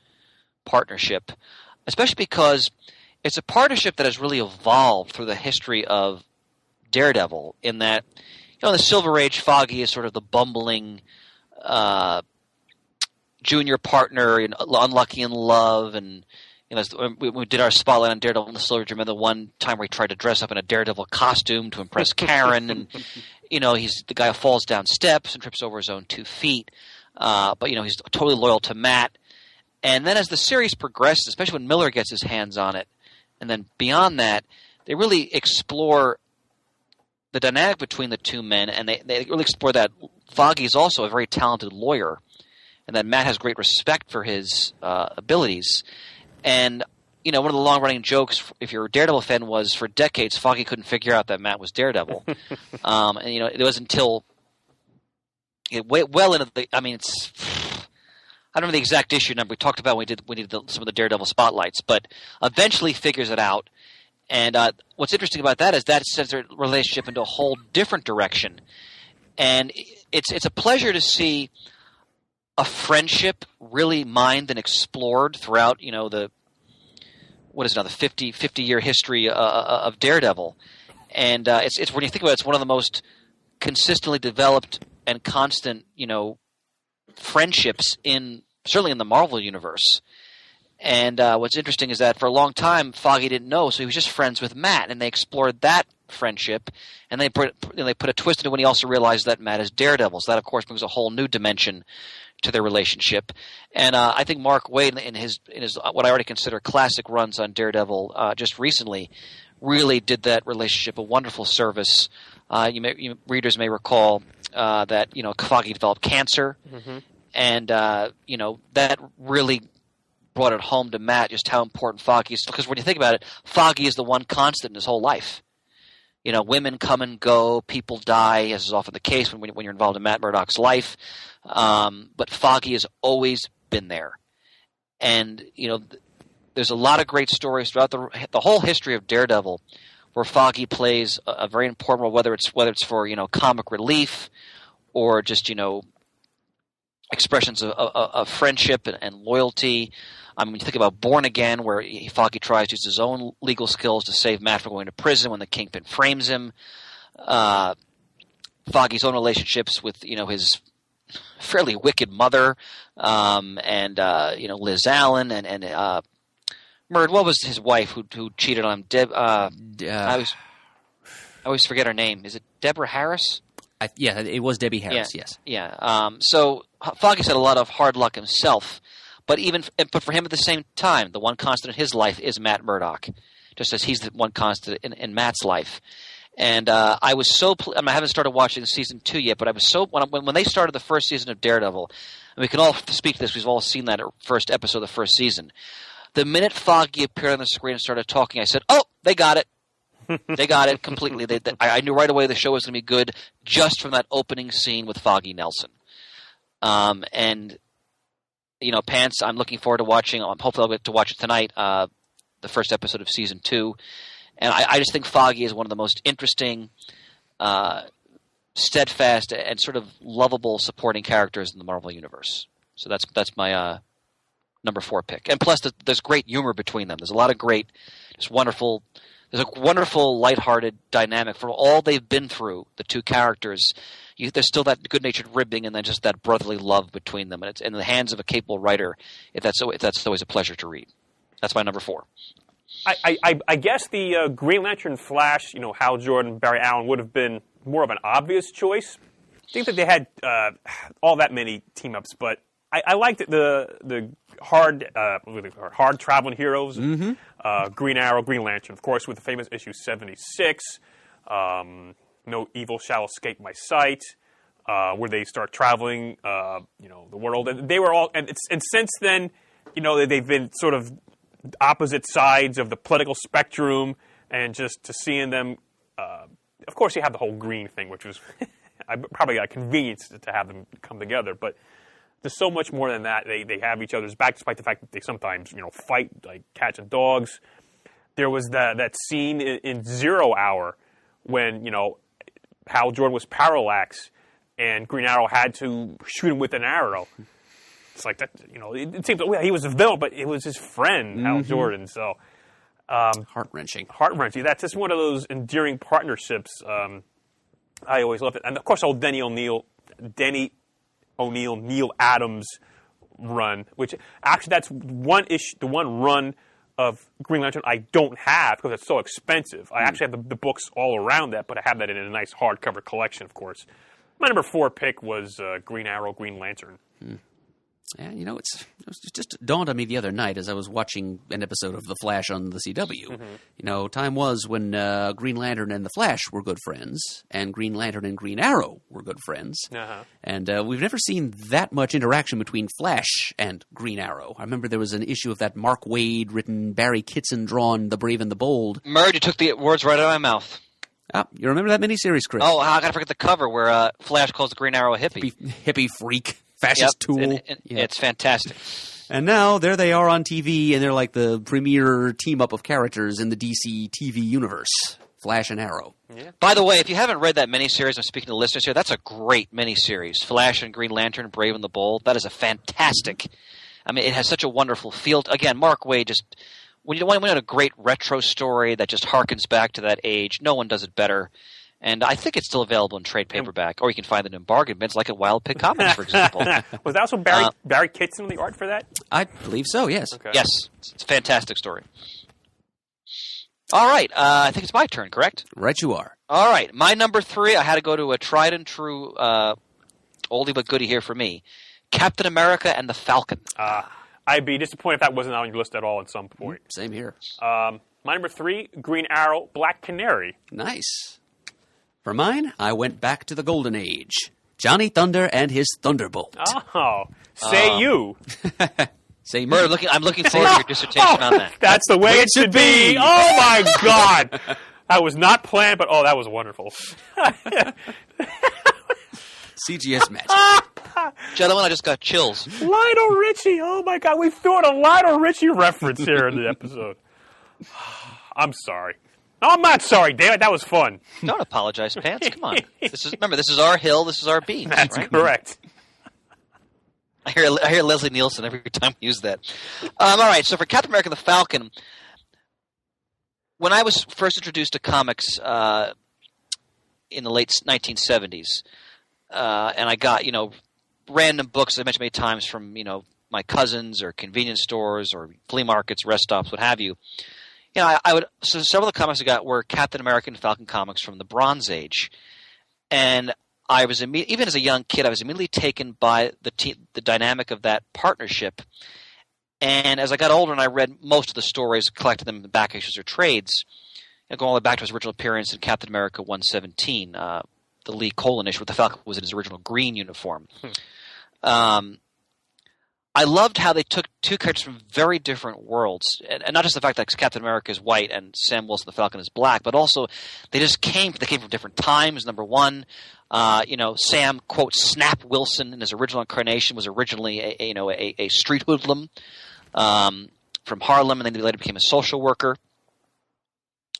partnership, especially because it's a partnership that has really evolved through the history of Daredevil in that, in the Silver Age, Foggy is sort of the bumbling junior partner, unlucky in love, and we did our spotlight on Daredevil in the Silver Age. Remember the one time where he tried to dress up in a Daredevil costume to impress Karen, and he's the guy who falls down steps and trips over his own 2 feet. But he's totally loyal to Matt. And then as the series progresses, especially when Miller gets his hands on it, and then beyond that, they really explore the dynamic between the two men, and they really explore that Foggy is also a very talented lawyer, and that Matt has great respect for his abilities. And, one of the long-running jokes, if you're a Daredevil fan, was for decades Foggy couldn't figure out that Matt was Daredevil. And, it was until well into the – it's – I don't know the exact issue number. We talked about when we did some of the Daredevil spotlights, but eventually figures it out. And what's interesting about that is that sends their relationship into a whole different direction. And it's a pleasure to see a friendship really mined and explored throughout, the 50-year history of Daredevil. And it's when you think about it, it's one of the most consistently developed and constant, friendships certainly in the Marvel universe. And what's interesting is that for a long time, Foggy didn't know, so he was just friends with Matt, and they explored that friendship, and they put a twist into it when he also realized that Matt is Daredevil. So that, of course, brings a whole new dimension to their relationship. And I think Mark Waid, in his what I already consider classic runs on Daredevil just recently, really did that relationship a wonderful service. Readers may recall that Foggy developed cancer, and that really brought it home to Matt just how important Foggy is. Because when you think about it, Foggy is the one constant in his whole life. Women come and go, people die, as is often the case when you're involved in Matt Murdock's life. But Foggy has always been there. And, there's a lot of great stories throughout the whole history of Daredevil where Foggy plays a very important role, whether it's for, comic relief or just, expressions of friendship and loyalty. When you think about Born Again, where Foggy tries to use his own legal skills to save Matt from going to prison when the Kingpin frames him. Foggy's own relationships with, his fairly wicked mother, and Liz Allen, and Murd, what was his wife who cheated on him? I always forget her name. Is it Deborah Harris? Yeah, it was Debbie Harris, yes. Yeah. So Foggy's had a lot of hard luck himself, but for him at the same time, the one constant in his life is Matt Murdock, just as he's the one constant in Matt's life. And I was so I haven't started watching season 2 yet, but I was so when they started the first season of Daredevil, and we can all speak to this, we've all seen that first episode of the first season. The minute Foggy appeared on the screen and started talking, I said, "Oh, they got it. They got it completely." I knew right away the show was going to be good just from that opening scene with Foggy Nelson. And Pants, I'm looking forward to watching. Hopefully, I'll get to watch it tonight. The first episode of season 2, and I just think Foggy is one of the most interesting, steadfast, and sort of lovable supporting characters in the Marvel universe. So that's my number 4 pick. And plus, there's great humor between them. There's a lot of great, just wonderful. There's a wonderful, lighthearted dynamic for all they've been through. The two characters, there's still that good-natured ribbing, and then just that brotherly love between them. And it's in the hands of a capable writer. If that's always a pleasure to read. That's my number 4. I guess the Green Lantern Flash, Hal Jordan, Barry Allen would have been more of an obvious choice. I think that they had all that many team-ups, but I liked the hard traveling heroes. Green Arrow, Green Lantern, of course, with the famous issue 76. No evil shall escape my sight. Where they start traveling, the world, and they were all, and since then, they've been sort of opposite sides of the political spectrum, and just to seeing them, of course, you have the whole green thing, which was probably a convenience to have them come together, but. There's so much more than that. They have each other's back, despite the fact that they sometimes, fight like cats and dogs. There was that scene in 0 Hour when, Hal Jordan was Parallax, and Green Arrow had to shoot him with an arrow. It's like that, it seems he was a villain, but it was his friend, Hal Jordan. So heart-wrenching. Heart-wrenching. That's just one of those endearing partnerships. I always loved it. And, of course, old Denny O'Neil, Neil Adams run, which actually that's the one run of Green Lantern I don't have because it's so expensive. I actually have the books all around that, but I have that in a nice hardcover collection, of course. My number 4 pick was Green Arrow, Green Lantern. Yeah, it just dawned on me the other night as I was watching an episode of The Flash on the CW. Time was when Green Lantern and The Flash were good friends, and Green Lantern and Green Arrow were good friends. And we've never seen that much interaction between Flash and Green Arrow. I remember there was an issue of that Mark Waid written, Barry Kitson drawn, The Brave and the Bold. Murd, you took the words right out of my mouth. Ah, you remember that miniseries, Chris? Oh, I gotta forget the cover where Flash calls the Green Arrow a hippie. Hippie freak. Fascist tool. It's fantastic. And now there they are on TV, and they're like the premier team-up of characters in the DC TV universe, Flash and Arrow. Yeah. By the way, if you haven't read that miniseries, I'm speaking to listeners here, that's a great miniseries. Flash and Green Lantern, Brave and the Bold. That is a fantastic. I mean, it has such a wonderful feel. Again, Mark Waid just when you want a great retro story that just harkens back to that age, no one does it better. And I think it's still available in trade paperback, or you can find it in bargain bins like at Wild Pig Comics, for example. Was that also Barry Kitson on the art for that? I believe so, yes. Okay. Yes. It's a fantastic story. All right. I think it's my turn, correct? Right you are. All right. My number 3, I had to go to a tried and true oldie but goodie here for me. Captain America and the Falcon. I'd be disappointed if that wasn't on your list at all at some point. Same here. My number 3, Green Arrow, Black Canary. Nice. For mine, I went back to the Golden Age. Johnny Thunder and his Thunderbolt. Oh, say you. Say me. Murder, I'm looking forward to your dissertation on that. That's the way it should be. Oh, my God. That was not planned, but that was wonderful. CGS magic. Gentlemen, I just got chills. Lionel Richie. Oh, my God. We threw in a Lionel Richie reference here in the episode. I'm sorry. No, I'm not sorry, David. That was fun. Don't apologize, Pants. Come on. Remember, this is our hill. This is our beam. That's right? correct. I hear Leslie Nielsen every time we use that. All right, so for Captain America the Falcon, when I was first introduced to comics in the late 1970s, and I got, random books, as I mentioned many times, from, my cousins or convenience stores or flea markets, rest stops, what have you. So several of the comics I got were Captain America and Falcon comics from the Bronze Age. And I was even as a young kid, I was immediately taken by the dynamic of that partnership. And as I got older and I read most of the stories, collected them in the back issues or trades, going all the way back to his original appearance in Captain America 117, the Lee Colin issue, where the Falcon was in his original green uniform. I loved how they took two characters from very different worlds, and not just the fact that Captain America is white and Sam Wilson the Falcon is black, but also they came from different times. Number one, Sam, quote, Snap Wilson in his original incarnation was originally a street hoodlum from Harlem, and then he later became a social worker.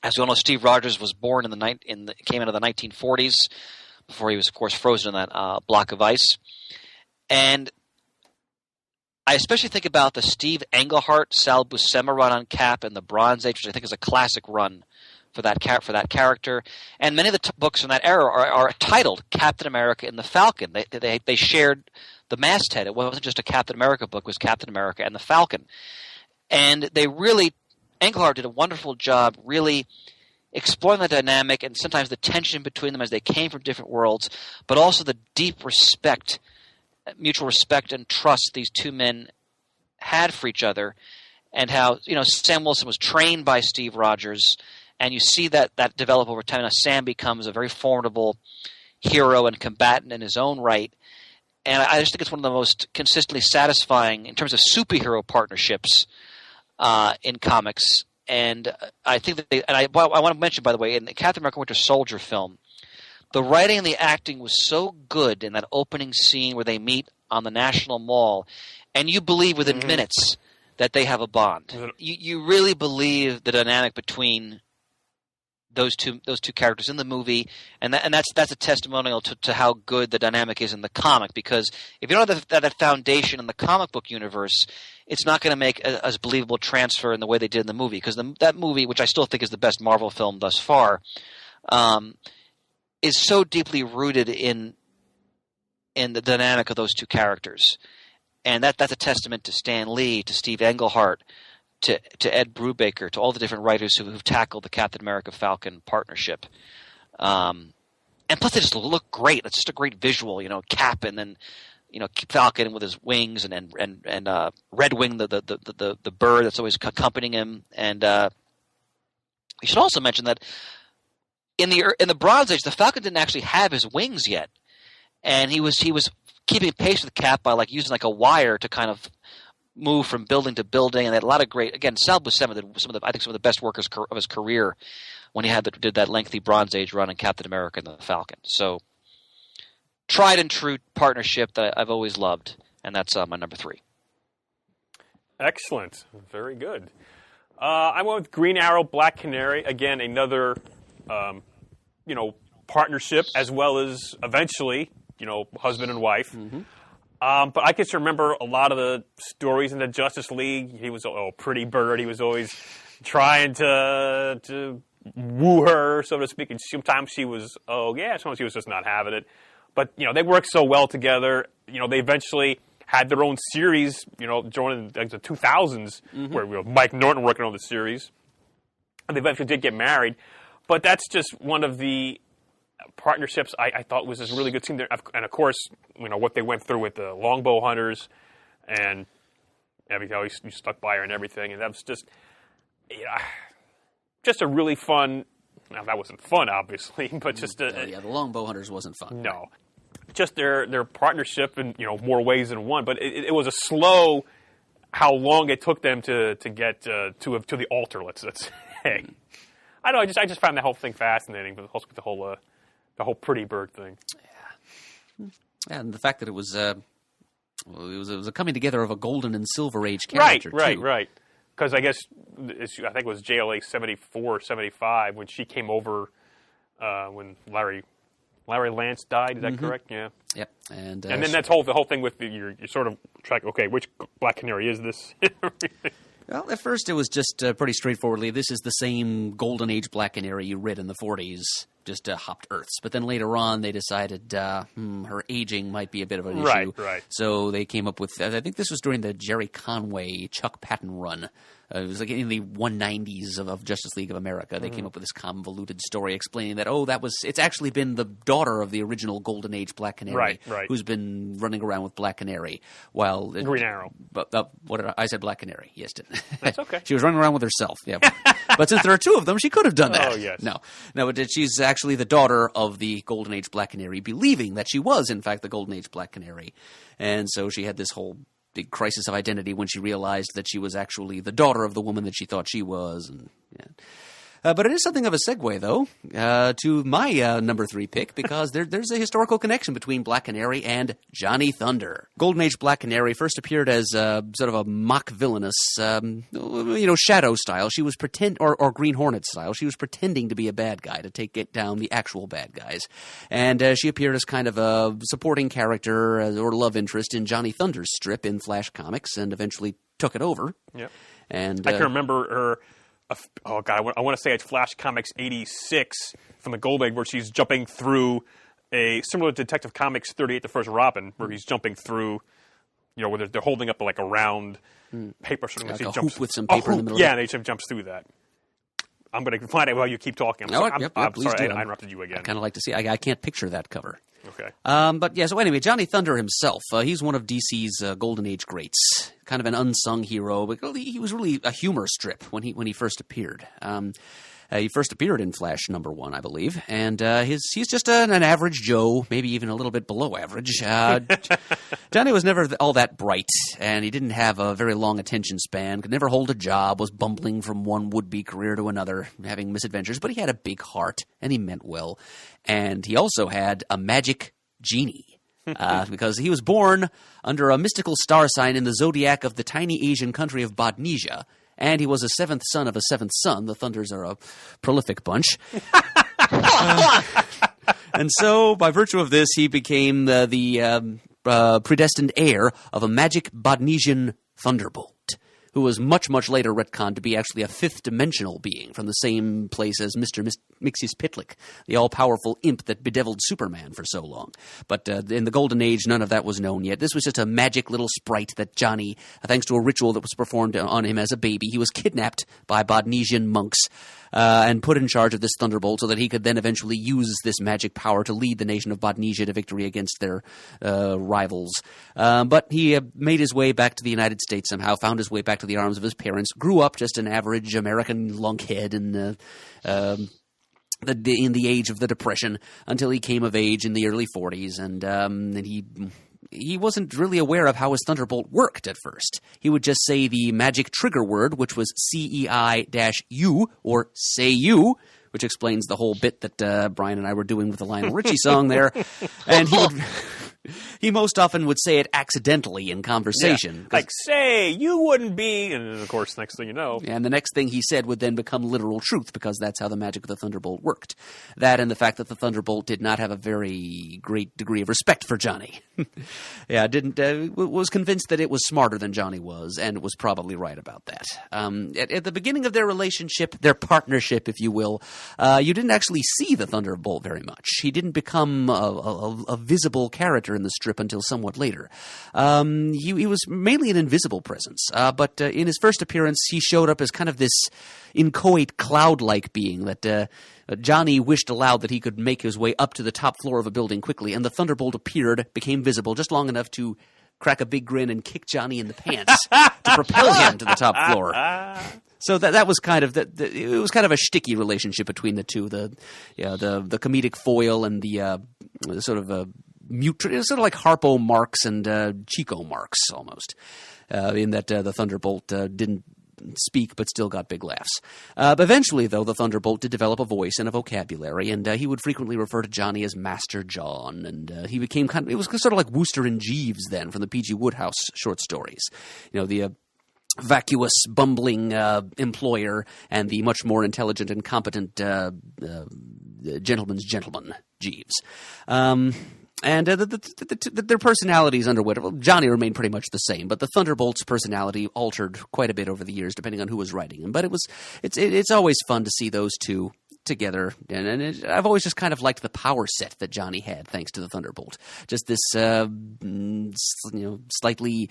As we all know, Steve Rogers was born came out of the 1940s before he was, of course, frozen in that block of ice. And I especially think about the Steve Englehart, Sal Buscema run on Cap and the Bronze Age, which I think is a classic run for that character. And many of the books from that era are titled Captain America and the Falcon. They shared the masthead. It wasn't just a Captain America book; it was Captain America and the Falcon. And Englehart did a wonderful job, really exploring the dynamic and sometimes the tension between them as they came from different worlds, but also the deep mutual respect and trust these two men had for each other, and how Sam Wilson was trained by Steve Rogers, and you see that develop over time. Now Sam becomes a very formidable hero and combatant in his own right, and I just think it's one of the most consistently satisfying in terms of superhero partnerships in comics. And I think that I want to mention, by the way, in the Captain America Winter Soldier film, the writing and the acting was so good in that opening scene where they meet on the National Mall, and you believe within minutes that they have a bond. You really believe the dynamic between those two characters in the movie, and that's a testimonial to how good the dynamic is in the comic. Because if you don't have that foundation in the comic book universe, it's not going to make as believable transfer in the way they did in the movie. Because that movie, which I still think is the best Marvel film thus far, is so deeply rooted in the dynamic of those two characters, and that's a testament to Stan Lee, to Steve Englehart, to Ed Brubaker, to all the different writers who've tackled the Captain America Falcon partnership. And plus, they just look great. It's just a great visual, Cap and then Falcon with his wings, and Red Wing, the bird that's always accompanying him. And we should also mention that in the Bronze Age, the Falcon didn't actually have his wings yet, and he was keeping pace with Cap by using a wire to kind of move from building to building, and they had a lot of great. Again, Sal Buscema did some of the best work of his career when he did that lengthy Bronze Age run in Captain America and the Falcon. So, tried and true partnership that I've always loved, and that's my number 3. Excellent, very good. I went with Green Arrow, Black Canary. Again, another partnership, as well as eventually husband and wife. Mm-hmm. But I can just remember a lot of the stories in the Justice League. He was a pretty bird. He was always trying to woo her, so to speak. And sometimes she was, sometimes she was just not having it. But, they worked so well together. They eventually had their own series, during the 2000s, mm-hmm. where Mike Norton working on the series. And they eventually did get married. But that's just one of the partnerships I thought was this really good team there. And of course, what they went through with the longbow hunters and everything, he stuck by her and everything. And that was just a really fun. Now that wasn't fun, obviously, but just the longbow hunters wasn't fun. No, right? Just their partnership in more ways than one. But it was a slow. How long it took them to get to the altar? Let's say. Mm-hmm. I don't know. I just found the whole thing fascinating, but also with the whole pretty bird thing. Yeah, and the fact that it was a coming together of a golden and silver age character. Right. Because I guess I think it was JLA 74, 75 when she came over when Larry Lance died. Is that mm-hmm. correct? Yeah. Yep. And then that's the whole thing with you're sort of track. Okay, which Black Canary is this? Well, at first it was just pretty straightforwardly, this is the same Golden Age Black Canary you read in the 40s, just hopped Earths. But then later on they decided her aging might be a bit of an issue. Right. So they came up with, I think this was during the Jerry Conway, Chuck Patton run. It was in the 190s of Justice League of America. They came up with this convoluted story explaining that, it's actually been the daughter of the original Golden Age Black Canary who's been running around with Black Canary. While Green Arrow. But what did I said Black Canary. Yes, didn't. That's okay. She was running around with herself. Yeah. But since there are 2 of them, she could have done that. Oh, yes. No, but she's actually the daughter of the Golden Age Black Canary, believing that she was, in fact, the Golden Age Black Canary. And so she had this whole big crisis of identity when she realized that she was actually the daughter of the woman that she thought she was. And but it is something of a segue, though, to my number 3 pick, because there's a historical connection between Black Canary and Johnny Thunder. Golden Age Black Canary first appeared as sort of a mock villainous, Shadow style. She was or Green Hornet style. She was pretending to be a bad guy to take down the actual bad guys. And she appeared as kind of a supporting character or love interest in Johnny Thunder's strip in Flash Comics, and eventually took it over. Yep. And I can remember her. I want to say it's Flash Comics 86 from the Gold Age, where she's jumping through similar to Detective Comics 38, The First Robin, where he's jumping through, where they're holding up a round paper. Like a hoop with some paper in the middle. Yeah, and he jumps through that. I'm going to find it while you keep talking. I'm sorry, I interrupted you again. I kind of like to see. I can't picture that cover. Okay. But yeah, so anyway, Johnny Thunder himself, he's one of DC's Golden Age greats. Kind of an unsung hero, but he was really a humor strip when he first appeared. He first appeared in Flash #1, I believe, and he's just an average Joe, maybe even a little bit below average. Johnny was never all that bright, and he didn't have a very long attention span, could never hold a job, was bumbling from one would-be career to another, having misadventures, but he had a big heart, and he meant well. And he also had a magic genie. Because he was born under a mystical star sign in the zodiac of the tiny Asian country of Bodnesia, and he was a seventh son of a seventh son. The Thunders are a prolific bunch. And so, by virtue of this, he became the predestined heir of a magic Bodnesian thunderbolt, who was much, much later retconned to be actually a fifth-dimensional being from the same place as Mr. Mxyzptlk, the all-powerful imp that bedeviled Superman for so long. But in the Golden Age, none of that was known yet. This was just a magic little sprite that Johnny, thanks to a ritual that was performed on him as a baby, he was kidnapped by Bodnesian monks and put in charge of this thunderbolt so that he could then eventually use this magic power to lead the nation of Bodnesia to victory against their rivals. But he made his way back to the United States somehow, found his way back to the arms of his parents, grew up just an average American lunkhead in the age of the Depression until he came of age in the early 40s, and he wasn't really aware of how his thunderbolt worked at first. He would just say the magic trigger word, which was CEI-U, or say you, which explains the whole bit that Brian and I were doing with the Lionel Richie song there. And he most often would say it accidentally in conversation. Yeah. Like, say, you wouldn't be... And then, of course, next thing you know... And the next thing he said would then become literal truth, because that's how the magic of the Thunderbolt worked. That and the fact that the Thunderbolt did not have a very great degree of respect for Johnny. Was convinced that it was smarter than Johnny was, and was probably right about that. At the beginning of their relationship, their partnership, if you will, you didn't actually see the Thunderbolt very much. He didn't become a visible character in the strip until somewhat later. He was mainly an invisible presence, but in his first appearance, he showed up as kind of this inchoate cloud-like being that Johnny wished aloud that he could make his way up to the top floor of a building quickly, and the Thunderbolt appeared, became visible just long enough to crack a big grin and kick Johnny in the pants to propel him to the top floor. So that was kind of it was kind of a shticky relationship between the two, the comedic foil and the sort of sort of like Harpo Marx and Chico Marx almost, in that the Thunderbolt didn't speak but still got big laughs. But eventually, though, the Thunderbolt did develop a voice and a vocabulary, and he would frequently refer to Johnny as Master John, and he became it was sort of like Wooster and Jeeves then from the P.G. Wodehouse short stories. The vacuous, bumbling employer and the much more intelligent and competent gentleman's gentleman, Jeeves. And their personalities underwent. Well, Johnny remained pretty much the same, but the Thunderbolt's personality altered quite a bit over the years, depending on who was writing him. But it's always fun to see those two together, and I've always just kind of liked the power set that Johnny had, thanks to the Thunderbolt. Just this, slightly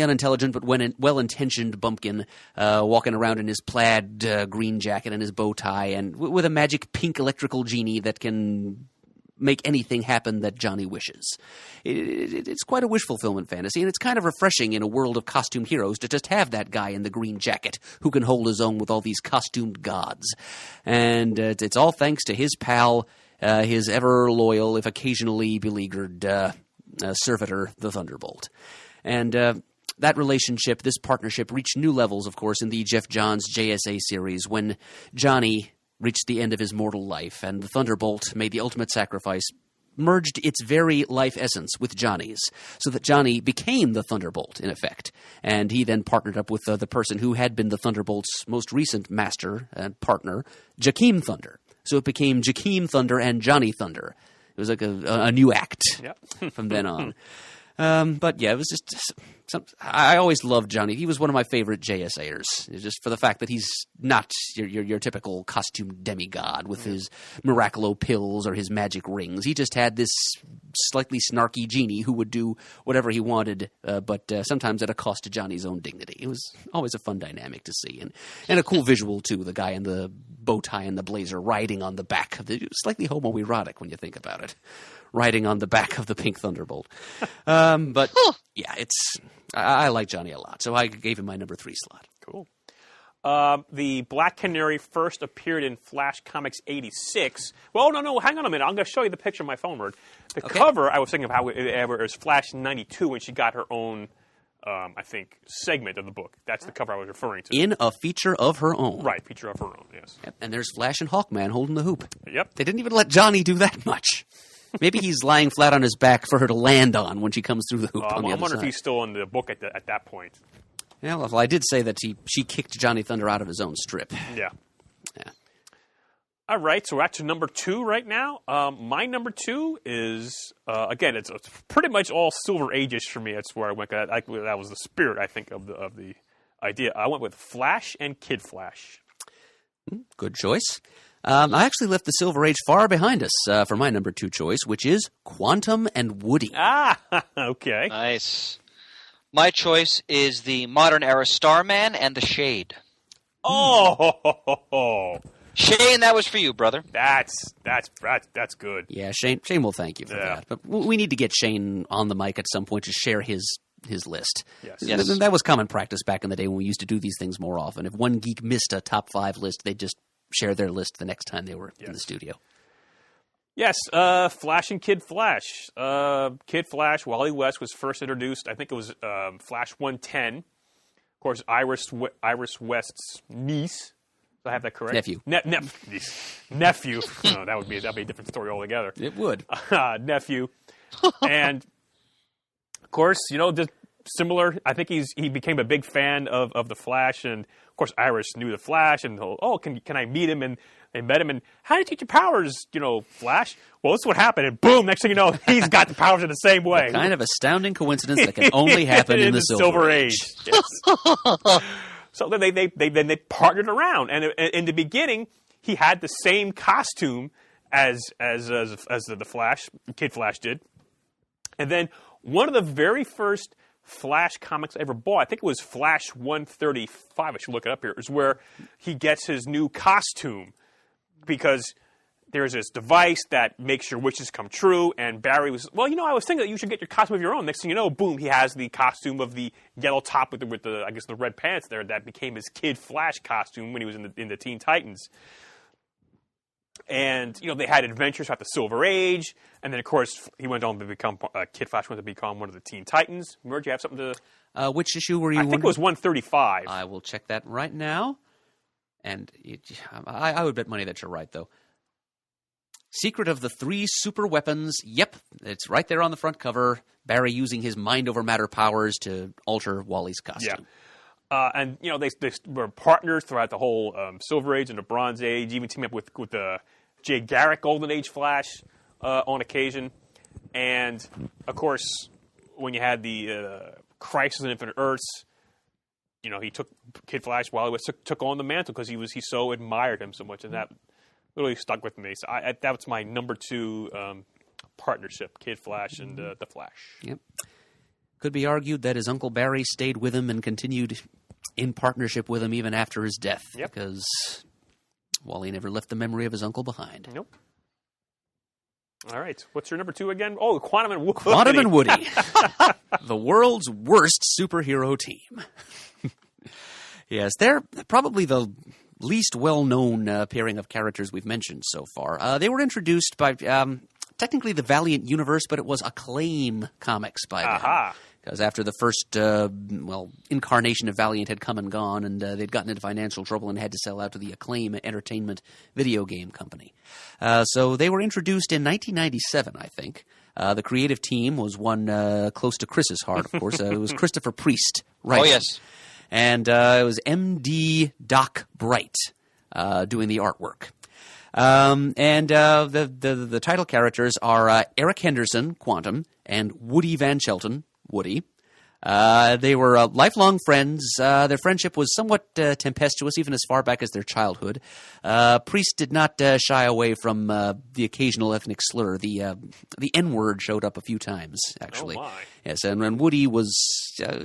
unintelligent but well-intentioned bumpkin walking around in his plaid green jacket and his bow tie, and with a magic pink electrical genie that can make anything happen that Johnny wishes. It's quite a wish fulfillment fantasy, and it's kind of refreshing in a world of costumed heroes to just have that guy in the green jacket who can hold his own with all these costumed gods. And it's all thanks to his pal, his ever-loyal, if occasionally beleaguered, servitor, the Thunderbolt. And that relationship, this partnership, reached new levels, of course, in the Jeff Johns JSA series when Johnny reached the end of his mortal life, and the Thunderbolt made the ultimate sacrifice, merged its very life essence with Johnny's, so that Johnny became the Thunderbolt, in effect. And he then partnered up with the person who had been the Thunderbolt's most recent master and partner, Jakeem Thunder. So it became Jakeem Thunder and Johnny Thunder. It was like a new act from then on. But yeah, it was just I always loved Johnny. He was one of my favorite JSAers, just for the fact that he's not your typical costume demigod with his Miraculo pills or his magic rings. He just had this slightly snarky genie who would do whatever he wanted, but sometimes at a cost to Johnny's own dignity. It was always a fun dynamic to see, and a cool visual too. The guy in the bow tie and the blazer riding on the back of it was slightly homoerotic when you think about it. Riding on the back of the Pink Thunderbolt. But yeah, I like Johnny a lot, so I gave him my number 3 slot. Cool. The Black Canary first appeared in Flash Comics 86. Well, no, hang on a minute. I'm going to show you the picture on my phone, Word. The cover, I was thinking of how it was Flash 92 when she got her own, I think, segment of the book. That's the cover I was referring to. In a feature of her own. Right, feature of her own, yes. Yep. And there's Flash and Hawkman holding the hoop. Yep. They didn't even let Johnny do that much. Maybe he's lying flat on his back for her to land on when she comes through the hoop on the other side. I wonder if he's still in the book at that point. Yeah, well, I did say that she kicked Johnny Thunder out of his own strip. Yeah. Yeah. All right, so we're at to number 2 right now. My number 2 is, again, it's pretty much all Silver Age-ish for me. That's where I went. That was the spirit, I think, of the idea. I went with Flash and Kid Flash. Good choice. I actually left the Silver Age far behind us for my number 2 choice, which is Quantum and Woody. Ah, okay. Nice. My choice is the modern era Starman and the Shade. Oh, Shane, that was for you, brother. that's good. Yeah, Shane will thank you for that. But we need to get Shane on the mic at some point to share his list. Yes. That was common practice back in the day when we used to do these things more often. If one geek missed a top 5 list, they'd just share their list the next time they were in the studio. Yes, Flash and Kid Flash. Kid Flash, Wally West was first introduced. I think it was Flash 110. Of course, Iris West's niece. Do I have that correct? Nephew. Nephew. No, that'd be a different story altogether. It would. Nephew. And of course, just similar. I think he became a big fan of the Flash, and of course, Iris knew the Flash, and can I meet him? And they met him, and how did you get your powers? Flash. Well, this is what happened, and boom! Next thing you know, he's got the powers in the same way. Kind of astounding coincidence that can only happen in the Silver Age. Yes. So then they partnered around, and in the beginning, he had the same costume as the Flash, Kid Flash did, and then one of the very first Flash comics I ever bought, I think it was Flash 135. I should look it up here. Is where he gets his new costume because there's this device that makes your wishes come true. And Barry was, I was thinking that you should get your costume of your own. Next thing you know, boom, he has the costume of the yellow top with the I guess the red pants there. That became his Kid Flash costume when he was in the Teen Titans. And they had adventures throughout the Silver Age, and then of course he went on to become Kid Flash went to become one of the Teen Titans. Merge, you have something to? Which issue were you? I think it was 135. I will check that right now, and I would bet money that you're right, though. Secret of the 3 Super Weapons. Yep, it's right there on the front cover. Barry using his mind over matter powers to alter Wally's costume. Yeah. And they were partners throughout the whole Silver Age and the Bronze Age, even teaming up with the Jay Garrick Golden Age Flash on occasion. And of course, when you had the Crisis on Infinite Earths, he took Kid Flash while he took on the mantle because he so admired him so much, and that really stuck with me. So that was my number 2 partnership, Kid Flash and the Flash. Yep. Could be argued that his Uncle Barry stayed with him and continued in partnership with him even after his death. Yep. Because Wally never left the memory of his uncle behind. Nope. All right. What's your number 2 again? Oh, Quantum and Woody. Quantum and Woody. The world's worst superhero team. Yes, they're probably the least well-known pairing of characters we've mentioned so far. They were introduced by technically the Valiant universe, but it was Acclaim Comics by then. Aha. Because after the first, incarnation of Valiant had come and gone, and they'd gotten into financial trouble and had to sell out to the Acclaim Entertainment video game company. So they were introduced in 1997, I think. The creative team was one close to Chris's heart, of course. It was Christopher Priest, right? Oh, yes. And it was M.D. Doc Bright doing the artwork. The title characters are Eric Henderson, Quantum, and Woody Van Shelton, Woody. They were lifelong friends. Their friendship was somewhat tempestuous, even as far back as their childhood. Priest did not shy away from the occasional ethnic slur. The N-word showed up a few times, actually. Oh, my. Yes, and Woody was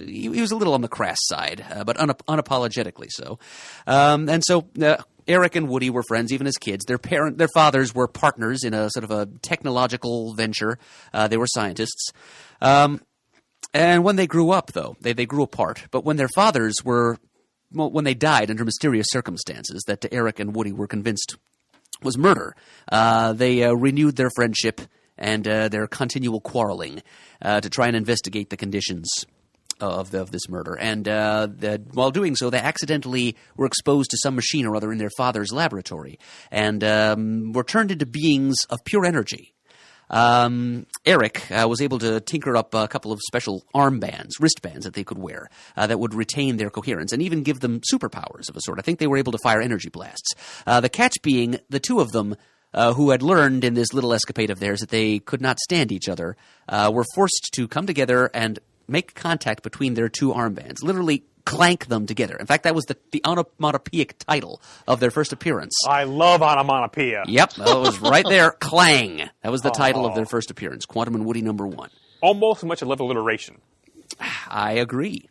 he was a little on the crass side, but unapologetically so. Eric and Woody were friends even as kids. Their fathers were partners in a sort of a technological venture. They were scientists. And when they grew up, though, they grew apart. But when their fathers when they died under mysterious circumstances that Eric and Woody were convinced was murder, they renewed their friendship and their continual quarreling to try and investigate the conditions of this murder. And while doing so, they accidentally were exposed to some machine or other in their father's laboratory and were turned into beings of pure energy. Eric was able to tinker up a couple of special wristbands that they could wear that would retain their coherence and even give them superpowers of a sort. I think they were able to fire energy blasts. The catch being the two of them, who had learned in this little escapade of theirs that they could not stand each other, were forced to come together and make contact between their two armbands, literally clank them together. In fact, that was the onomatopoeic title of their first appearance. I love onomatopoeia. Yep, that was right there. Clang. That was the title of their first appearance. Quantum and Woody #1. Almost as much as alliteration. I agree.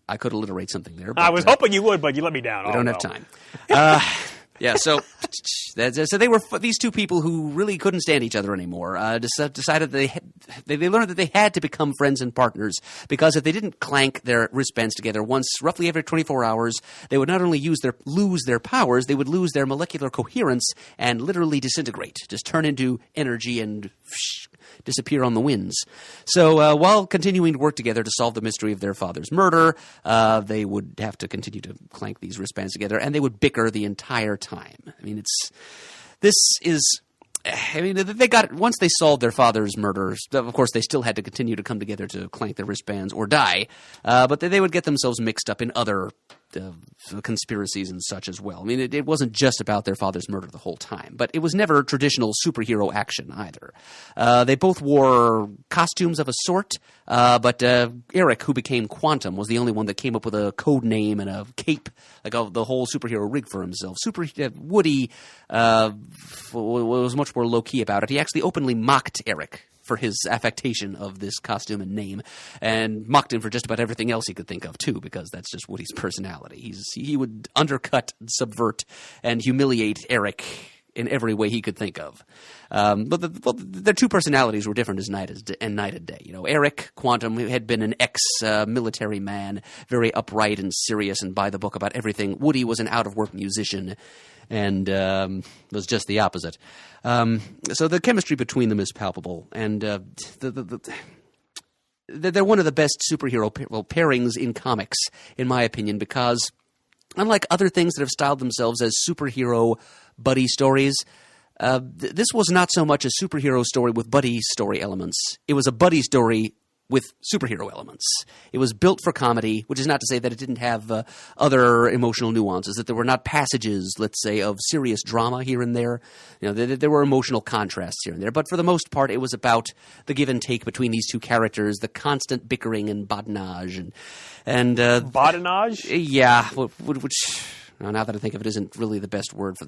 I could alliterate something there. But, I was hoping you would, but you let me down. We don't have time. Yeah, so they were these two people who really couldn't stand each other anymore. Decided they learned that they had to become friends and partners because if they didn't clank their wristbands together once, roughly every 24 hours, they would not only lose their powers, they would lose their molecular coherence and literally disintegrate, just turn into energy and disappear on the winds. So while continuing to work together to solve the mystery of their father's murder, they would have to continue to clank these wristbands together, and they would bicker the entire time. I mean, they got it once they solved their father's murders. Of course, they still had to continue to come together to clank their wristbands or die, but they would get themselves mixed up in other conspiracies and such as well. I mean, it wasn't just about their father's murder the whole time, but it was never traditional superhero action either. They both wore costumes of a sort, but Eric, who became Quantum, was the only one that came up with a code name and a cape, like the whole superhero rig for himself. Woody was much more low-key about it. He actually openly mocked Eric for his affectation of this costume and name, and mocked him for just about everything else he could think of, too, because that's just Woody's personality. He would undercut, subvert, and humiliate Eric in every way he could think of. But their two personalities were different as night and day. You know, Eric, Quantum, who had been an ex-military man, very upright and serious and by the book about everything. Woody was an out-of-work musician and was just the opposite. So the chemistry between them is palpable, and they're one of the best superhero pairings in comics, in my opinion, because unlike other things that have styled themselves as superhero buddy stories, this was not so much a superhero story with buddy story elements. It was a buddy story with superhero elements. It was built for comedy, which is not to say that it didn't have other emotional nuances, that there were not passages, let's say, of serious drama here and there. You know, there were emotional contrasts here and there, but for the most part, it was about the give and take between these two characters, the constant bickering and badinage. Badinage? Yeah, which... Now that I think of it, isn't really the best word for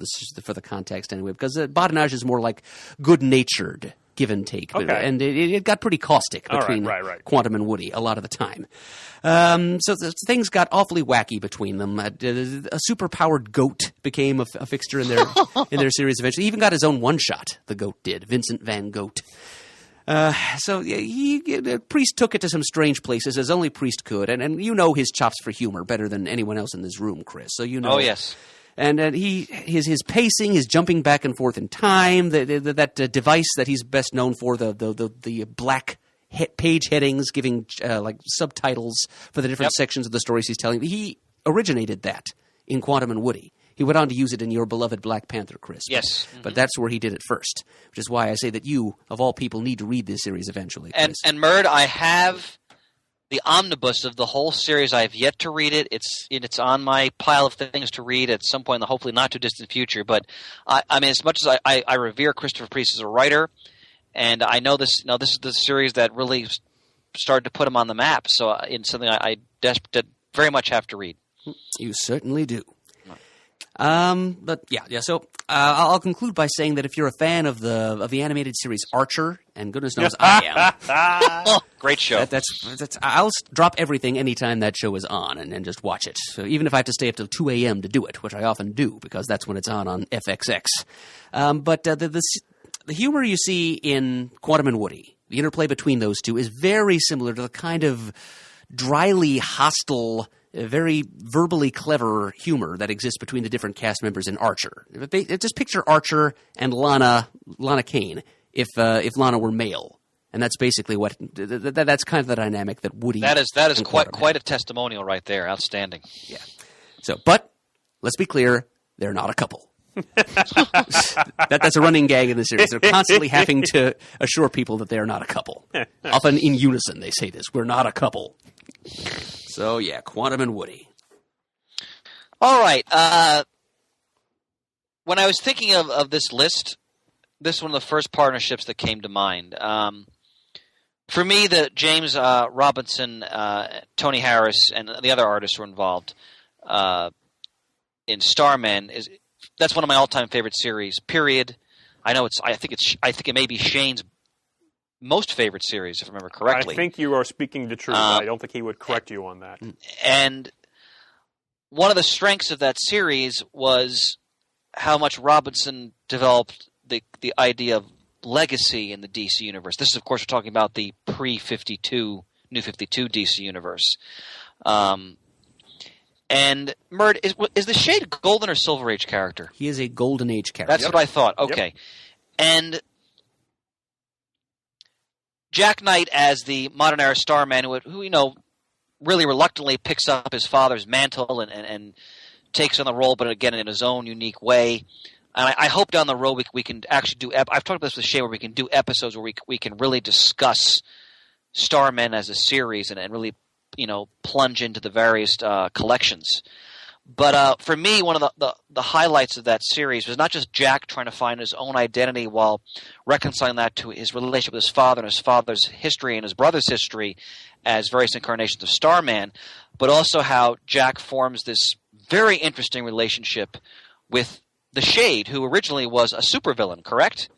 the context anyway, because badinage is more like good-natured give and take. Okay. And it got pretty caustic between right. Quantum and Woody a lot of the time. So things got awfully wacky between them. A superpowered goat became a fixture in their series eventually. He even got his own one-shot, the goat did, Vincent Van Goat. Priest took it to some strange places, as only Priest could, and you know his chops for humor better than anyone else in this room, Chris. So you know. Oh yes. And his pacing, his jumping back and forth in time, that device that he's best known for, the black page headings giving like subtitles for the different sections of the stories he's telling. He originated that in Quantum and Woody. He went on to use it in your beloved Black Panther, Chris. Yes. But that's where he did it first, which is why I say that you, of all people, need to read this series eventually, Chris. And Murd, I have the omnibus of the whole series. I have yet to read it. It's on my pile of things to read at some point in the hopefully not too distant future. But I mean, as much as I revere Christopher Priest as a writer, and I know this is the series that really started to put him on the map. So it's something I very much have to read. You certainly do. But yeah. So I'll conclude by saying that if you're a fan of the animated series Archer, and goodness knows I am, great show. I'll drop everything anytime that show is on and just watch it. So even if I have to stay up till 2 a.m. to do it, which I often do because that's when it's on FXX. But the humor you see in Quantum and Woody, the interplay between those two, is very similar to the kind of dryly hostile, very verbally clever humor that exists between the different cast members in Archer. Just picture Archer and Lana Kane if Lana were male, and that's basically what that's kind of the dynamic that Woody. That is quite a testimonial right there. Outstanding. Yeah. So, but let's be clear, they're not a couple. That's a running gag in the series. They're constantly having to assure people that they are not a couple. Often in unison, they say this: "We're not a couple." So yeah, Quantum and Woody. All right. When I was thinking of this list, this is one of the first partnerships that came to mind. For me, the James Robinson, Tony Harris, and the other artists who were involved in Starman that's one of my all-time favorite series. Period. I think it may be Shane's most favorite series, if I remember correctly. I think you are speaking the truth. I don't think he would correct you on that. And one of the strengths of that series was how much Robinson developed the idea of legacy in the DC universe. This is, of course, we're talking about the pre-52, New 52 DC universe. And Murd, is the Shade a Golden or Silver Age character? He is a Golden Age character. That's what I thought. Okay. Yep. And Jack Knight as the modern era Starman, who really reluctantly picks up his father's mantle and takes on the role, but again in his own unique way. And I hope down the road we can actually do. I've talked about this with Shay, where we can do episodes where we can really discuss Starman as a series and really plunge into the various collections. But for me, one of the highlights of that series was not just Jack trying to find his own identity while reconciling that to his relationship with his father and his father's history and his brother's history as various incarnations of Starman, but also how Jack forms this very interesting relationship with the Shade, who originally was a supervillain, correct?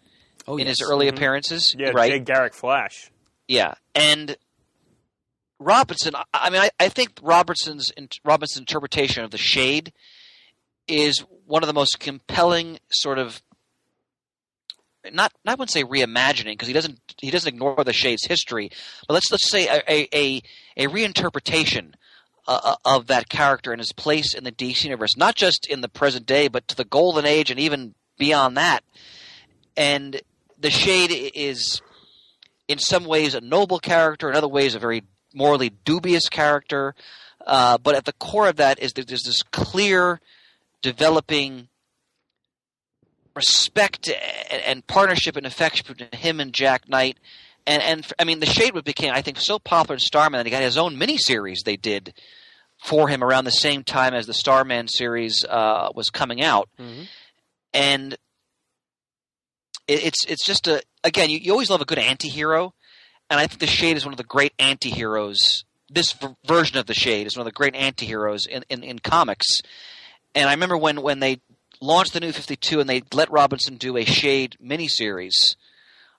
Oh, in his early appearances, yeah, right? Jay Garrick Flash. Yeah, and Robinson. I think Robinson's interpretation of the Shade is one of the most compelling sort of. I wouldn't say reimagining, because he doesn't ignore the Shade's history, but let's say a reinterpretation of that character and his place in the DC universe, not just in the present day, but to the Golden Age and even beyond that. And the Shade is, in some ways, a noble character, in other ways, a very morally dubious character. But at the core of that is that there's this clear, developing respect and partnership and affection between him and Jack Knight. And I mean, the Shade became, I think, so popular in Starman that he got his own miniseries they did for him around the same time as the Starman series was coming out. Mm-hmm. And it's just again, you always love a good anti-hero, and I think the Shade is one of the great anti-heroes. This version of the Shade is one of the great anti-heroes in comics. And I remember when they launched the New 52 and they let Robinson do a Shade miniseries,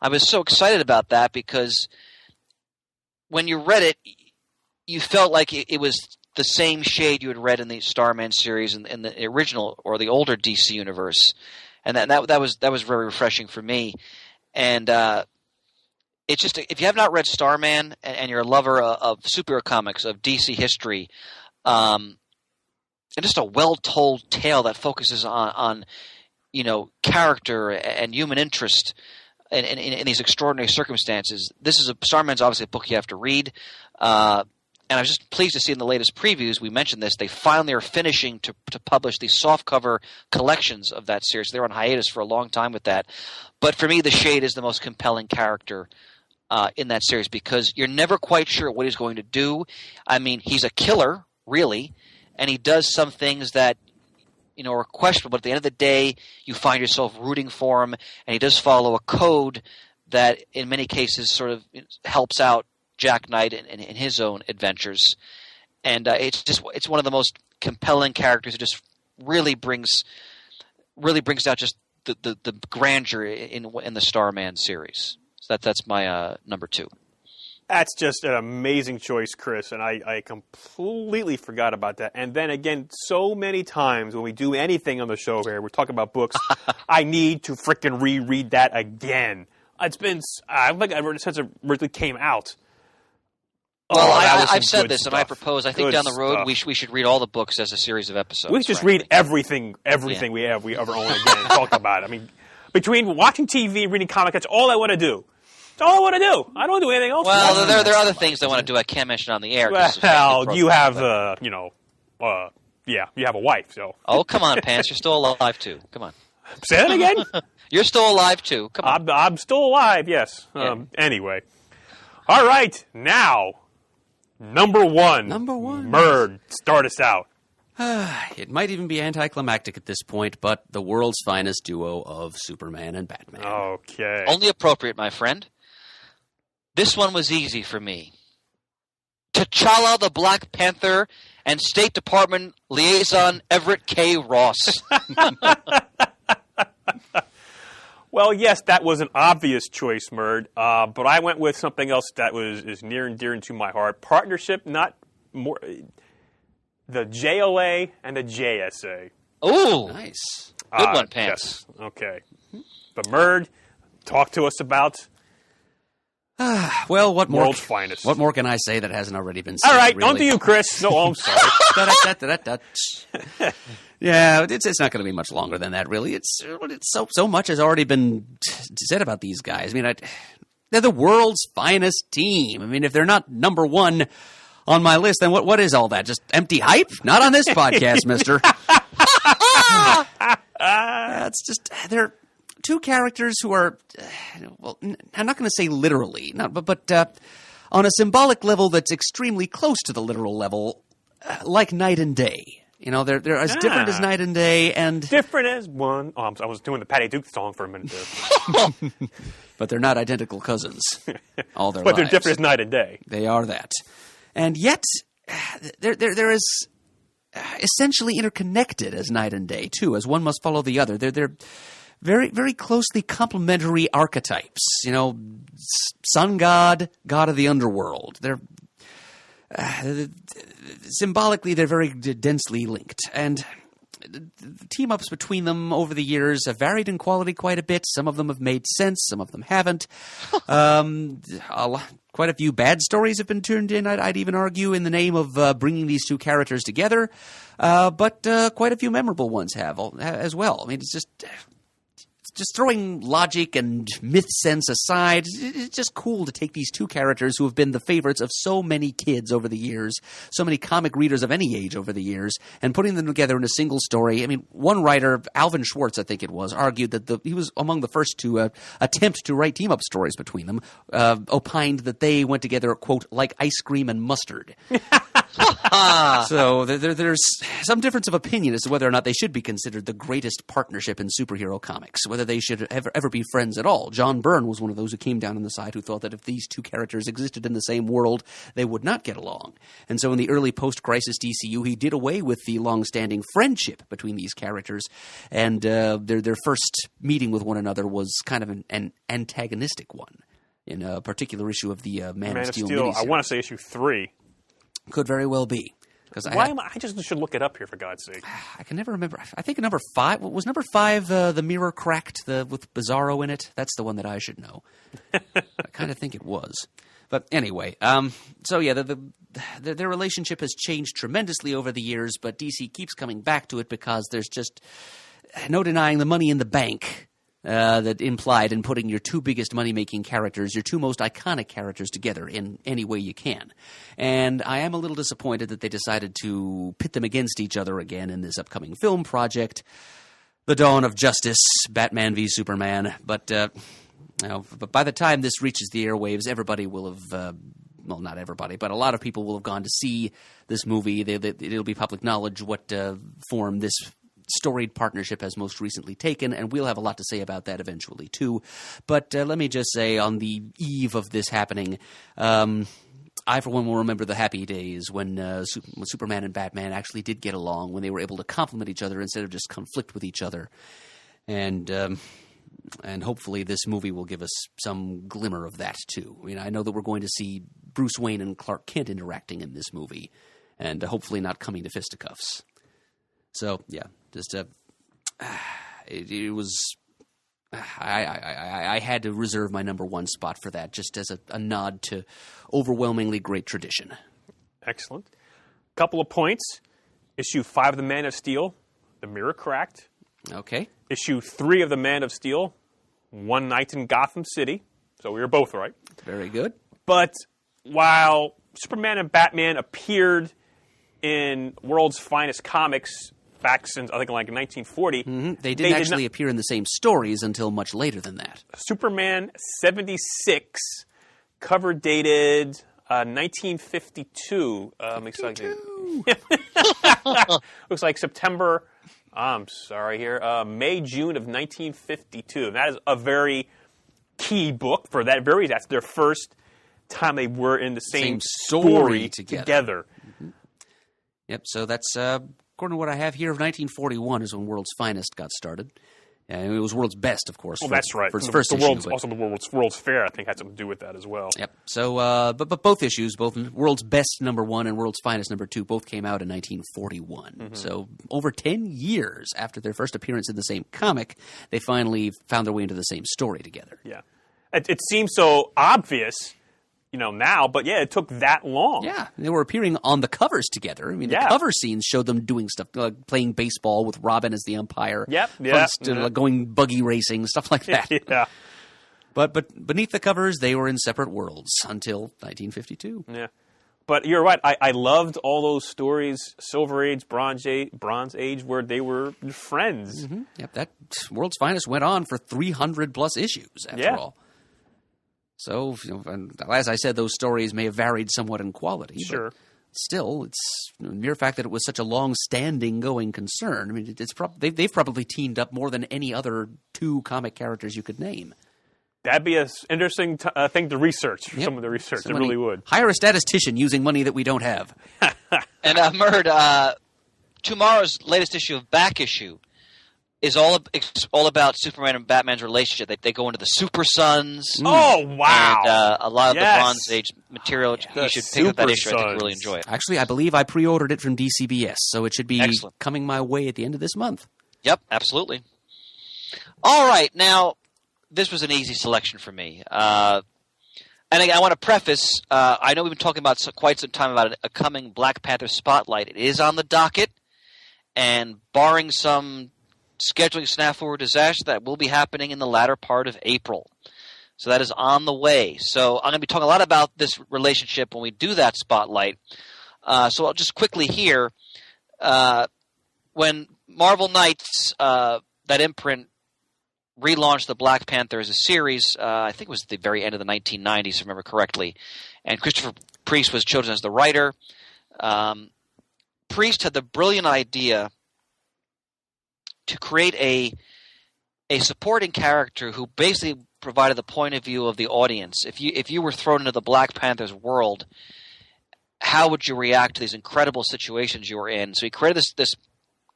I was so excited about that, because when you read it, you felt like it was the same Shade you had read in the Starman series in the original or the older DC universe, and that was very refreshing for me. And it's just, if you have not read Starman and you're a lover of superhero comics, of DC history, and just a well-told tale that focuses on character and human interest in these extraordinary circumstances. Starman's obviously a book you have to read. And I was just pleased to see in the latest previews, we mentioned this, they finally are finishing to publish the softcover collections of that series. They were on hiatus for a long time with that. But for me, the Shade is the most compelling character in that series, because you're never quite sure what he's going to do. I mean, he's a killer, really, and he does some things that are questionable, but at the end of the day, you find yourself rooting for him, and he does follow a code that in many cases sort of helps out Jack Knight in his own adventures. And it's one of the most compelling characters. It just really brings out just the grandeur in the Starman series. So that's my number 2. That's just an amazing choice, Chris, and I completely forgot about that. And then again, so many times when we do anything on the show here, we're talking about books, I need to frickin' reread that again. It's been, I think I read it since it really came out. Well, I've said this, stuff. And I propose, I think down the road we should read all the books as a series of episodes. We should just read everything we ever own again and talk about it. I mean, between watching TV and reading comics, that's all I want to do. That's all I want to do. I don't do anything else. Well, there are other things I want to do I can't mention on the air. Well, you have, you have a wife, so. Oh, come on, Pants. You're still alive, too. Come on. Say that again? You're still alive, too. Come on. I'm still alive, yes. Yeah. Anyway. All right, now, number one. Number one. Murd, start us out. It might even be anticlimactic at this point, but the world's finest duo of Superman and Batman. Okay. Only appropriate, my friend. This one was easy for me. T'Challa the Black Panther and State Department liaison Everett K. Ross. Well, yes, that was an obvious choice, Murd, but I went with something else that is near and dear to my heart. Partnership, not more... The JLA and the JSA. Ooh. Nice. Good one, Pants. Yes. Okay. But Murd, talk to us about Well, what more? world's finest. What more can I say that hasn't already been said? All right, really? on to you, Chris. No, I'm sorry. Yeah, it's not going to be much longer than that, really. It's so much has already been said about these guys. I mean, they're the world's finest team. I mean, if they're not number one on my list, then what is all that? Just empty hype? Not on this podcast, mister. It's just they're two characters who are, well, I'm not going to say literally, but on a symbolic level that's extremely close to the literal level, like night and day. You know, they're as different as night and day, and Different as one. Oh, I was doing the Patty Duke song for a minute there. but they're not identical cousins. All their But lives. they're different as night and day. They are that, and yet there is essentially interconnected as night and day too, as one must follow the other. They're very, very closely complementary archetypes. You know, sun god, god of the underworld. They're symbolically they're very densely linked, and the team ups between them over the years have varied in quality quite a bit. Some of them have made sense, some of them haven't. Quite a few bad stories have been turned in, I'd even argue, in the name of bringing these two characters together. But quite a few memorable ones have as well. I mean, it's just throwing logic and myth sense aside, it's just cool to take these two characters who have been the favorites of so many kids over the years, so many comic readers of any age over the years, and putting them together in a single story. I mean, one writer, Alvin Schwartz, I think it was, argued that he was among the first to attempt to write team-up stories between them, opined that they went together, quote, like ice cream and mustard. So there's some difference of opinion as to whether or not they should be considered the greatest partnership in superhero comics, whether they should ever be friends at all. John Byrne was one of those who came down on the side who thought that if these two characters existed in the same world, they would not get along. And so in the early post-crisis DCU, he did away with the long-standing friendship between these characters, and their first meeting with one another was kind of an antagonistic one in a particular issue of the Man of Steel miniseries. I want to say issue 3. Could very well be. I just should look it up here, for God's sake. I can never remember. I think number 5 was number 5. The mirror cracked with Bizarro in it. That's the one that I should know. I kind of think it was. But anyway, so yeah, their relationship has changed tremendously over the years, but DC keeps coming back to it because there's just no denying the money in the bank that implied in putting your two biggest money-making characters, your two most iconic characters together in any way you can. And I am a little disappointed that they decided to pit them against each other again in this upcoming film project, The Dawn of Justice, Batman v Superman. But but by the time this reaches the airwaves, everybody will have... well, not everybody, but a lot of people will have gone to see this movie. It'll be public knowledge what form this storied partnership has most recently taken, and we'll have a lot to say about that eventually too. But let me just say, on the eve of this happening, I for one will remember the happy days when Superman and Batman actually did get along, when they were able to complement each other instead of just conflict with each other. And hopefully this movie will give us some glimmer of that too. I mean, I know that we're going to see Bruce Wayne and Clark Kent interacting in this movie, and hopefully not coming to fisticuffs. So yeah, just it was. I had to reserve my number one spot for that, just as a nod to overwhelmingly great tradition. Excellent. Couple of points. Issue 5 of the Man of Steel, The Mirror Cracked. Okay. Issue 3 of the Man of Steel, One Night in Gotham City. So we were both right. Very good. But while Superman and Batman appeared in World's Finest Comics back since, I think, like 1940. Mm-hmm. They didn't actually appear in the same stories until much later than that. Superman 76, cover dated 1952. Looks like September, May, June of 1952. That is a very key book for that. That's their first time they were in the same story together. Mm-hmm. Yep, so that's, according to what I have here, of 1941 is when World's Finest got started. And it was World's Best, of course. Well, that's right. For its first issue. Also, the World's Fair, I think, had something to do with that as well. Yep. So, but both issues, both World's Best #1 and World's Finest #2, both came out in 1941. Mm-hmm. So, over 10 years after their first appearance in the same comic, they finally found their way into the same story together. Yeah. It seems so obvious, now, but yeah, it took that long. Yeah, they were appearing on the covers together. I mean, the cover scenes showed them doing stuff, like playing baseball with Robin as the umpire. Yep, going buggy racing, stuff like that. Yeah. But beneath the covers, they were in separate worlds until 1952. Yeah. But you're right. I loved all those stories, Silver Age, Bronze Age, where they were friends. Mm-hmm. Yep, that World's Finest went on for 300-plus issues, after all. So, as I said, those stories may have varied somewhat in quality. Sure. But still, it's the mere fact that it was such a long-standing going concern. I mean, they've probably teamed up more than any other two comic characters you could name. That'd be an interesting thing to research, for some of the research. It really would. Hire a statistician using money that we don't have. And Murd, tomorrow's latest issue of Back Issue is all about Superman and Batman's relationship. They go into the Super Sons. Oh, wow. And a lot of the Bronze Age material. You should pick up that issue. I think you'll really enjoy it. Actually, I believe I pre-ordered it from DCBS, so it should be coming my way at the end of this month. Yep, absolutely. All right, now, this was an easy selection for me. And again, I want to preface, I know we've been talking about quite some time about a coming Black Panther spotlight. It is on the docket, and barring some scheduling snafu or disaster, that will be happening in the latter part of April. So that is on the way. So I'm going to be talking a lot about this relationship when we do that spotlight. So I'll just quickly here, when Marvel Knights, that imprint, relaunched the Black Panther as a series, I think it was at the very end of the 1990s, if I remember correctly, and Christopher Priest was chosen as the writer. Priest had the brilliant idea to create a supporting character who basically provided the point of view of the audience. If you were thrown into the Black Panther's world, how would you react to these incredible situations you were in? So he created this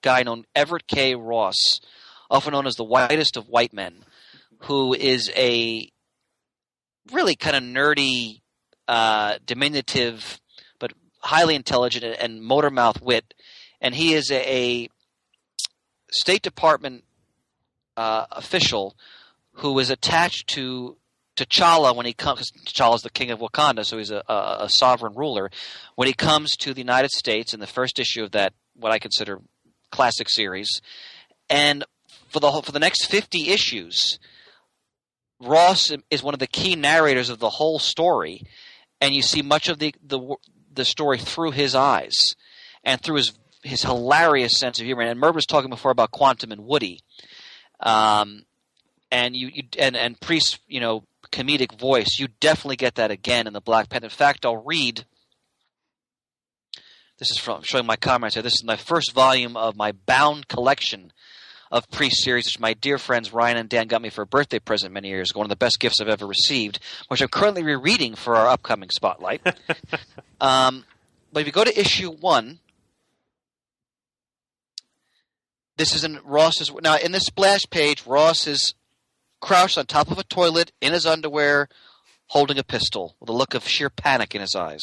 guy named Everett K. Ross, often known as the whitest of white men, who is a really kind of nerdy, diminutive, but highly intelligent and motor-mouth wit. And he is a State Department official who is attached to T'Challa when he comes. T'Challa is the king of Wakanda, so he's a sovereign ruler. When he comes to the United States in the first issue of that, what I consider classic series, and for the next 50 issues, Ross is one of the key narrators of the whole story, and you see much of the story through his eyes and through his hilarious sense of humor. And Merv was talking before about Quantum and Woody, and Priest's comedic voice. You definitely get that again in the Black Panther. In fact, I'll read. This is from showing my comments here. This is my first volume of my bound collection of Priest series, which my dear friends Ryan and Dan got me for a birthday present many years ago. One of the best gifts I've ever received, which I'm currently rereading for our upcoming spotlight. But if you go to issue 1. This is in Ross's. Now, in this splash page, Ross is crouched on top of a toilet in his underwear, holding a pistol, with a look of sheer panic in his eyes.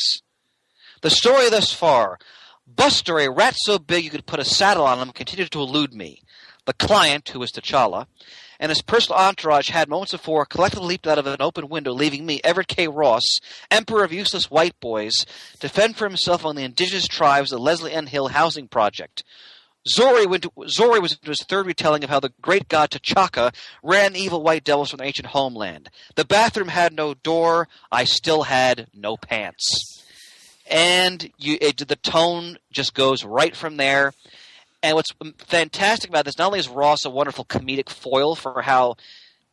The story thus far: Buster, a rat so big you could put a saddle on him, continued to elude me. The client, who is T'Challa, and his personal entourage had moments before collectively leaped out of an open window, leaving me, Everett K. Ross, emperor of useless white boys, to fend for himself among the indigenous tribes of the Leslie N. Hill housing project. Zori was into his third retelling of how the great god T'Chaka ran evil white devils from their ancient homeland. The bathroom had no door. I still had no pants. And the tone just goes right from there. And what's fantastic about this, not only is Ross a wonderful comedic foil for how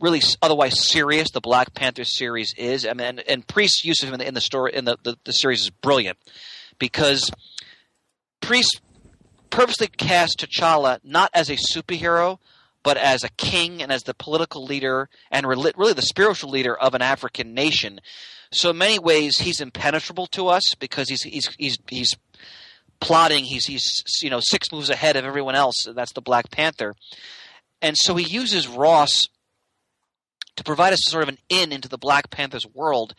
really otherwise serious the Black Panther series is, I mean, and Priest's use of him in the story in the series is brilliant, because Priest purposely cast T'Challa not as a superhero, but as a king and as the political leader and really the spiritual leader of an African nation. So in many ways, he's impenetrable to us because he's plotting. He's 6 moves ahead of everyone else. And that's the Black Panther, and so he uses Ross to provide us sort of an in into the Black Panther's world,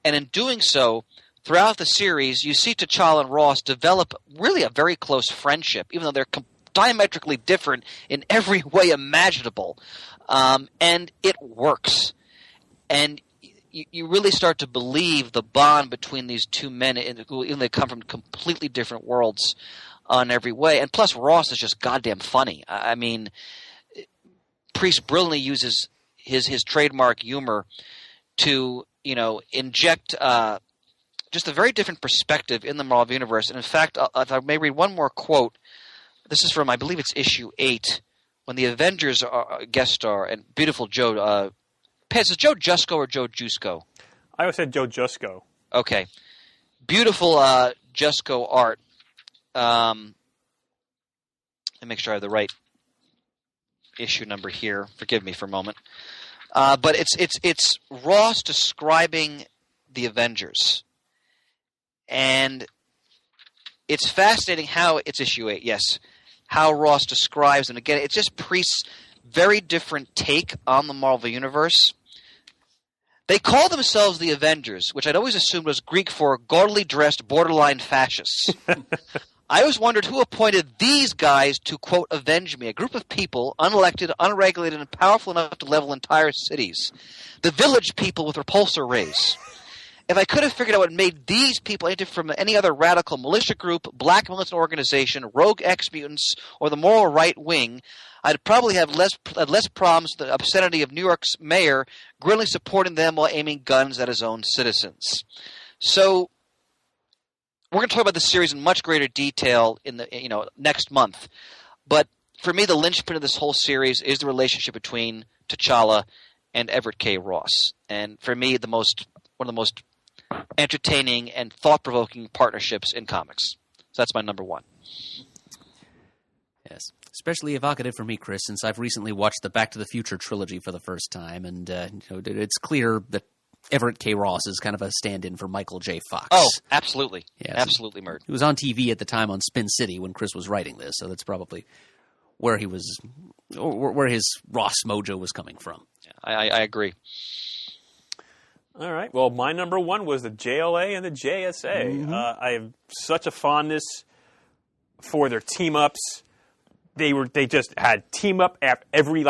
and in doing so, throughout the series, you see T'Challa and Ross develop really a very close friendship, even though they're diametrically different in every way imaginable, and it works. And you really start to believe the bond between these two men, even though they come from completely different worlds in every way. And plus, Ross is just goddamn funny. I mean, Priest brilliantly uses his trademark humor to inject just a very different perspective in the Marvel Universe. And in fact, if I may read one more quote, this is from, I believe it's issue 8, when the Avengers guest star, and beautiful Joe. Is it Joe Jusko or Joe Jusko? I always said Joe Jusko. Okay. Beautiful Jusko art. Let me make sure I have the right issue number here. Forgive me for a moment. But it's Ross describing the Avengers. And it's fascinating how it's issue 8, yes, how Ross describes them. Again, it's just Priest's very different take on the Marvel Universe. They call themselves the Avengers, which I'd always assumed was Greek for gaudily dressed borderline fascists. I always wondered who appointed these guys to, quote, avenge me, a group of people, unelected, unregulated, and powerful enough to level entire cities. The village people with repulsor rays. If I could have figured out what made these people any different from any other radical militia group, black militant organization, rogue ex-mutants, or the moral right wing, I'd probably have less problems with the obscenity of New York's mayor grilling supporting them while aiming guns at his own citizens. So we're going to talk about this series in much greater detail in the next month. But for me, the linchpin of this whole series is the relationship between T'Challa and Everett K. Ross, and for me, one of the most entertaining and thought-provoking partnerships in comics. So that's my number 1. Yes. Especially evocative for me, Chris, since I've recently watched the Back to the Future trilogy for the first time, and it's clear that Everett K. Ross is kind of a stand-in for Michael J. Fox. Oh, absolutely. Yes. Absolutely, Mert. He was on TV at the time on Spin City when Chris was writing this, so that's probably where he was, or where his Ross mojo was coming from. Yeah, I agree. All right. Well, my number 1 was the JLA and the JSA. Mm-hmm. I have such a fondness for their team-ups. They just had team up every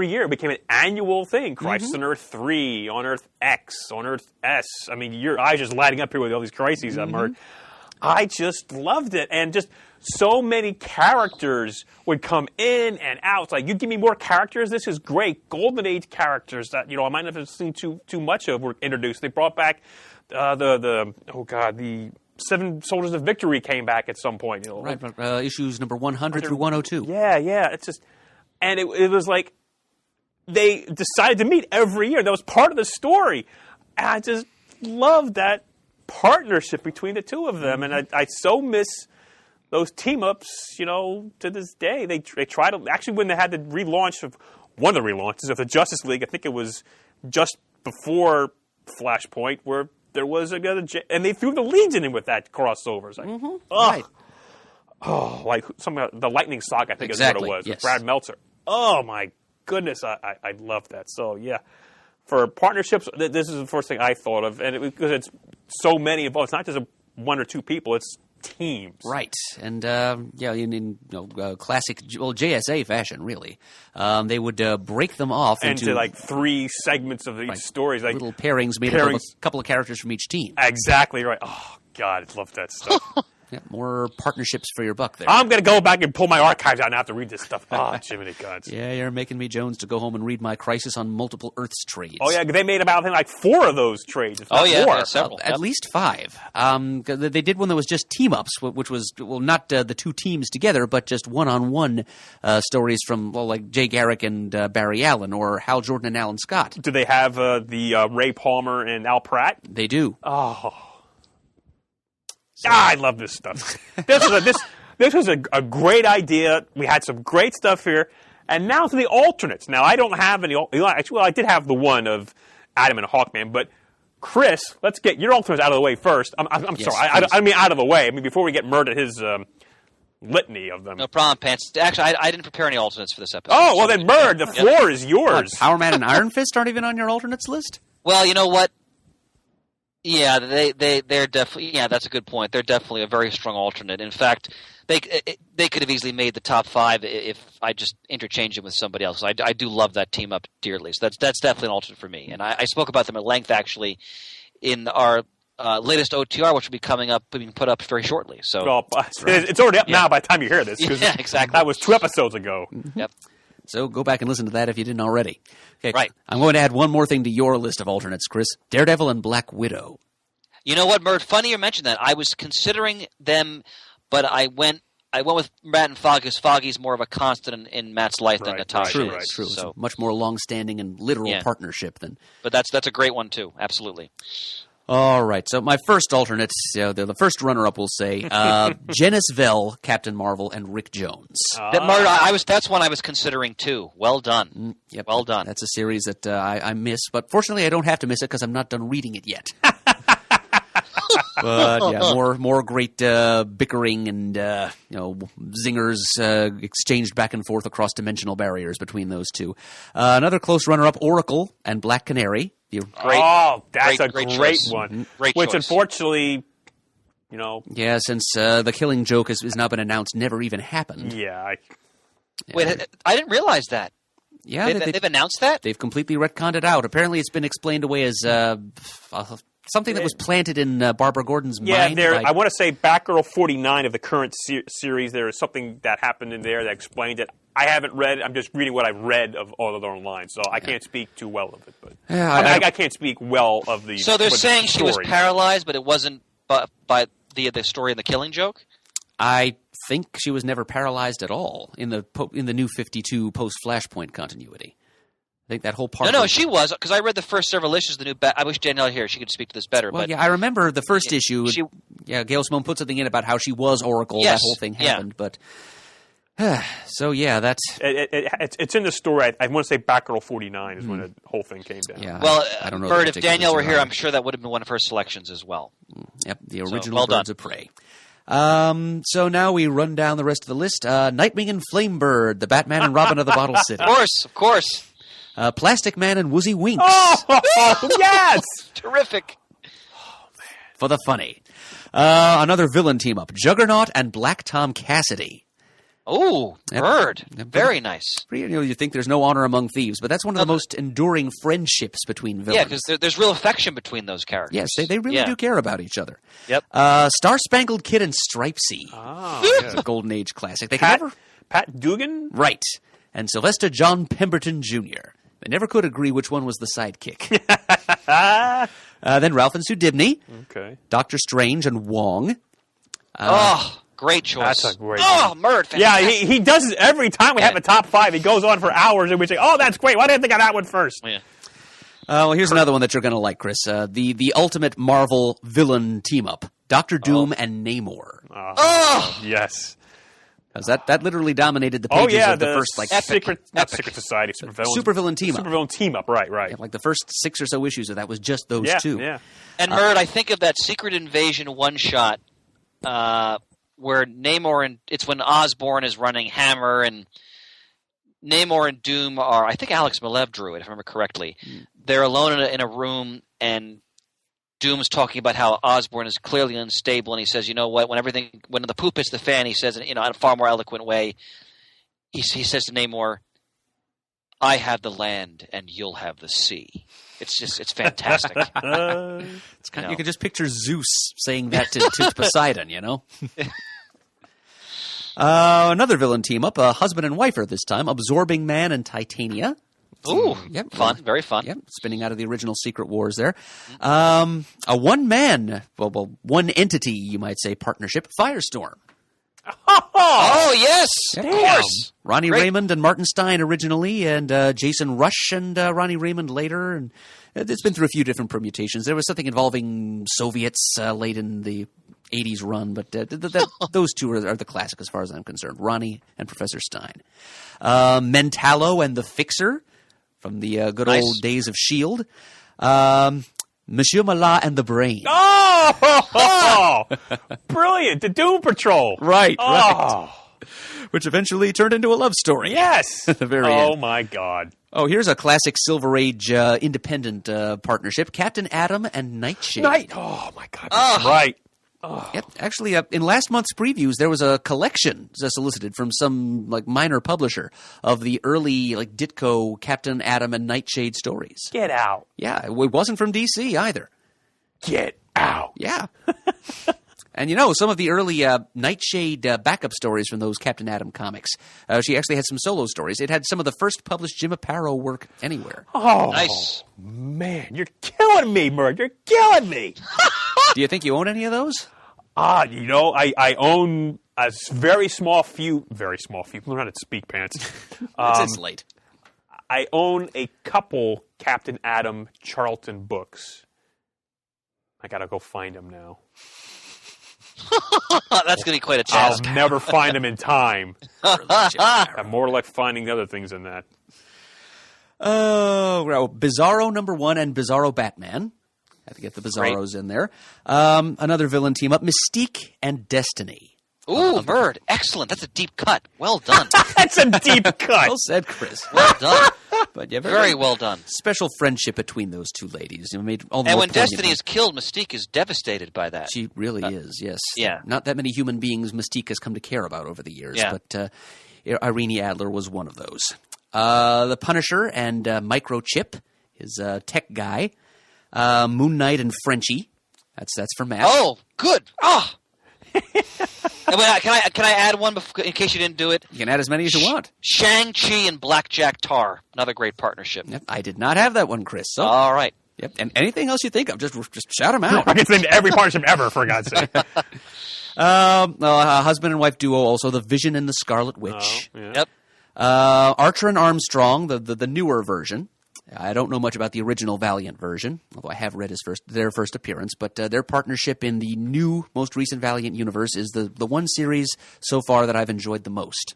year. It became an annual thing. Crisis on Earth 3, on Earth X, on Earth S. I mean, your eyes just lighting up here with all these crises I've heard. I just loved it, and just so many characters would come in and out. It's like, you give me more characters. This is great. Golden Age characters that I might not have seen too much of were introduced. They brought back the 7 Soldiers of Victory came back at some point. Right, issues number 100 through 102. Yeah. It's just, and it was like they decided to meet every year. That was part of the story. And I just loved that partnership between the two of them, and I so miss those team-ups, to this day. They try to, actually when they had the relaunch of, one of the relaunches of the Justice League, I think it was just before Flashpoint, where there was another, and they threw the Legion in with that crossover. It's like, Right. Oh, like the Lightning Saga, I think Exactly, is what it was, yes. with Brad Meltzer. Oh my goodness, I love that. So yeah, for partnerships, this is the first thing I thought of, and because it's so many involved. It's not just 1 or 2 people; it's teams. Right, and in classic JSA fashion, really, they would break them off into like 3 segments of each stories, like little pairings made up of a couple of characters from each team. Exactly right. Oh God, I love that stuff. Yeah, more partnerships for your buck there. I'm going to go back and pull my archives out and have to read this stuff. Oh, Jiminy Gods. Yeah, you're making me, Jones, to go home and read my Crisis on Multiple Earths trades. Oh, yeah, they made about, I think, like 4 of those trades, if not more. Yeah, several. At least 5. They did one that was just team-ups, which was, well, not the 2 teams together, but just one-on-one stories from, well, like Jay Garrick and Barry Allen, or Hal Jordan and Alan Scott. Do they have the Ray Palmer and Al Pratt? They do. Oh. I love this stuff. This was a great idea. We had some great stuff here. And now to the alternates. Now, I don't have any... Actually, well, I did have the one of Adam and Hawkman, but Chris, let's get your alternates out of the way first. I'm Yes, sorry. I mean out of the way. I mean, before we get murdered, his litany of them. No problem, Pants. Actually, I didn't prepare any alternates for this episode. Oh, well then, Bird, the floor is yours. Power Man and Iron Fist aren't even on your alternates list? Well, you know what? Yeah, they're definitely. Yeah, that's a good point. They're definitely a very strong alternate. In fact, they could have easily made the top 5 if I just interchanged them with somebody else. I do love that team up dearly. So that's definitely an alternate for me. And I spoke about them at length actually in our latest OTR, which will be being put up very shortly. So Well, it's already up now by the time you hear this. 'Cause Yeah, exactly. That was 2 episodes ago. Yep. So go back and listen to that if you didn't already. Okay, Right. I'm going to add one more thing to your list of alternates, Chris. Daredevil and Black Widow. You know what, Mert? Funny you mentioned that. I was considering them, but I went with Matt and Foggy because Foggy's more of a constant in Matt's life than Right, Natasha True, is. right. true. It's So, a much more long-standing and literal Yeah. partnership than... but that's a great one too. Absolutely. All right, so my first alternates, the first runner-up, we'll say, Janice Vell, Captain Marvel, and Rick Jones. Mert, that's one I was considering too. Well done. Yep, Well done. That's a series that I miss, but fortunately I don't have to miss it because I'm not done reading it yet. But yeah, more great bickering and zingers exchanged back and forth across dimensional barriers between those two. Another close runner-up, Oracle and Black Canary. That's a great choice. one. Great Which, choice. unfortunately, Yeah, since the Killing Joke has now been announced, never even happened. yeah. Wait, I didn't realize that. Yeah, They've announced that? they've completely retconned it out. Apparently, it's been explained away as something that was planted in Barbara Gordon's mind. I want to say Batgirl 49 of the current series, there is something that happened in there that explained it. I haven't read it. I'm just reading what I've read of all of it online, so I can't speak too well of it. But I can't speak well of the. So they're saying she was story. paralyzed, but it wasn't by the story in The Killing Joke? I think she was never paralyzed at all in the New 52 post-Flashpoint continuity. I think that whole part. No, she was, because I read the first several issues of the new I wish Danielle here. She could speak to this better. Well, but yeah, I remember the first issue. Gail Simone put something in about how she was Oracle. Yes, that whole thing yeah. happened, but so yeah, that's It's in the story. I want to say Batgirl 49 is when the whole thing came down. yeah. Well, I don't know. Bird, the if particulars Danielle were here, around. I'm sure that would have been one of her selections as well. Yep, the original well Birds done. of Prey. So now we run down the rest of the list. Nightwing and Flamebird, the Batman and Robin of the Bottle City. Of course. Plastic Man and Woozy Winks Oh, yes! Terrific. for the funny. Another villain team up, Juggernaut and Black Tom Cassidy. Oh, Yep. Bird. Yep. Very nice. You think there's no honor among thieves, but that's one of the most enduring friendships between villains. Yeah, because there's real affection between those characters. Yes, they really do care about each other. Yep. Star Spangled Kid and Stripesy. It's a Golden Age classic. They can never... Pat Dugan? Right. And Sylvester John Pemberton Jr. They never could agree which one was the sidekick. Then Ralph and Sue Dibney, Okay. Doctor Strange and Wong. Great choice. That's a great Oh, one. Mert. Yeah, fantastic. he does it every time we have a top 5. He goes on for hours and we say, oh, that's great. Why didn't I think of that one first? Yeah. Well, here's another one that you're going to like, Chris. The ultimate Marvel villain team-up. Doctor Doom and Namor. Yes. 'Cause that literally dominated the Oh, pages yeah. of the first, like, Secret Epic. Society. Supervillain team-up. Supervillain team-up, right. Like the first 6 or so issues of that was just those two. Yeah. And Mert, I think of that Secret Invasion one-shot where Namor and it's when Osborn is running Hammer and Namor and Doom are. I think Alex Malev drew it, if I remember correctly. They're alone in a room, and Doom's talking about how Osborn is clearly unstable, and he says, "You know what? When the poop hits the fan," he says, in a far more eloquent way. He says to Namor, I have the land and you'll have the sea. It's fantastic. It's kind of, you can just picture Zeus saying that to Poseidon, you know? Another villain team up, a husband and wife this time, Absorbing Man and Titania. Ooh, Yep. fun, very fun. Yep, spinning out of the original Secret Wars there. A one-man, one entity, you might say, partnership, Firestorm. Oh, yes, of course. Ronnie Great. Raymond and Martin Stein originally, and Jason Rush and Ronnie Raymond later. And it's been through a few different permutations. There was something involving Soviets late in the 80s run, but those two are the classic as far as I'm concerned. Ronnie and Professor Stein. Mentalo and the Fixer from the good Nice. old days of S.H.I.E.L.D. Monsieur Malat and the Brain. Oh! Brilliant. The Doom Patrol. Right, Oh, Which eventually turned into a love story. yes. At the very Oh, end. my God. Oh, here's a classic Silver Age independent partnership. Captain Atom and Nightshade. Oh, my God. That's right. Yep. Actually, in last month's previews, there was a collection solicited from some minor publisher of the early Ditko Captain Atom and Nightshade stories. Get out. Yeah, it wasn't from DC either. Get out. Yeah. And some of the early Nightshade backup stories from those Captain Atom comics. She actually had some solo stories. It had some of the first published Jim Aparo work anywhere. Oh, Nice. man. You're killing me, Murd. You're killing me. Do you think you own any of those? I own a very small few. Learn how to speak, pants. It's late. I own a couple Captain Atom Charlton books. I gotta go find them now. That's going to be quite a I'll task. never find them in time. I'm more like finding other things than that. Bizarro #1 and Bizarro Batman. Had to get the Bizarros in there. Another villain team up, Mystique and Destiny. Ooh, Bird. Excellent. That's a deep cut. Well done. That's a deep cut. Well said, Chris. Well done. But yeah, Very well done. Special friendship between those two ladies. It made all the And more when poignant. Destiny is killed, Mystique is devastated by that. She really is, yes. yeah. Not that many human beings Mystique has come to care about over the years, Yeah. but Irene Adler was one of those. The Punisher and Microchip, his tech guy. Moon Knight and Frenchie. That's for Matt. Oh, good. Ah. Can I add one in case you didn't do it? You can add as many as you want. Shang-Chi and Blackjack Tar. Another great partnership. Yep, I did not have that one, Chris. So, All right. yep. And anything else you think of, just shout them out. I can think every partnership ever, for God's sake. Husband and wife duo, also the Vision and the Scarlet Witch. Yeah. Yep. Archer and Armstrong, the newer version. I don't know much about the original Valiant version, although I have read their first appearance. But their partnership in the new, most recent Valiant universe is the one series so far that I've enjoyed the most.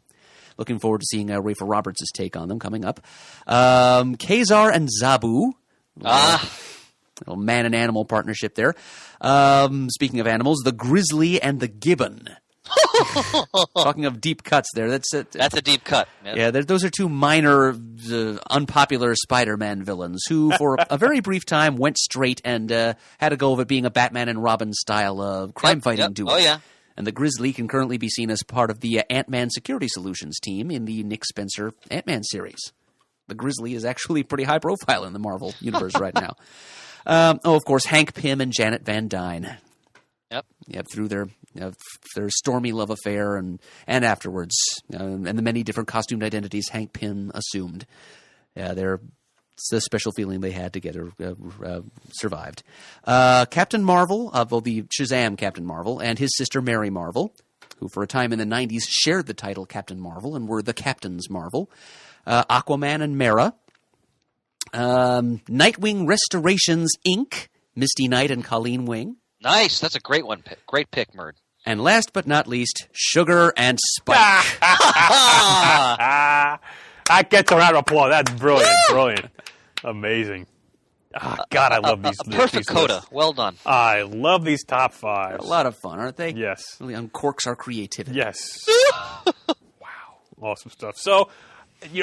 Looking forward to seeing Rafer Roberts' take on them coming up. Kazar and Zabu. Little man and animal partnership there. Speaking of animals, the Grizzly and the Gibbon. Talking of deep cuts there. That's a deep cut. Yep. Yeah, those are two minor, unpopular Spider-Man villains who, for a very brief time, went straight and had a go of it being a Batman and Robin style crime-fighting duo. Oh, yeah. And the Grizzly can currently be seen as part of the Ant-Man Security Solutions team in the Nick Spencer Ant-Man series. The Grizzly is actually pretty high profile in the Marvel universe right now. Of course, Hank Pym and Janet Van Dyne. Yep. Through their stormy love affair and afterwards, and the many different costumed identities Hank Pym assumed. It's the special feeling they had together survived. Captain Marvel, the Shazam Captain Marvel, and his sister Mary Marvel, who for a time in the 90s shared the title Captain Marvel and were the Captains Marvel. Aquaman and Mera. Nightwing Restorations, Inc., Misty Knight and Colleen Wing. Nice. That's a great one. Great pick, Murd. And last but not least, Sugar and Spike. I get a round of applause. That's brilliant. Brilliant. Amazing. Oh, God, I love these. Perfect these coda. lists. Well done. I love these top fives. A lot of fun, aren't they? Yes. Really uncorks our creativity. Yes. Wow. Awesome stuff. So,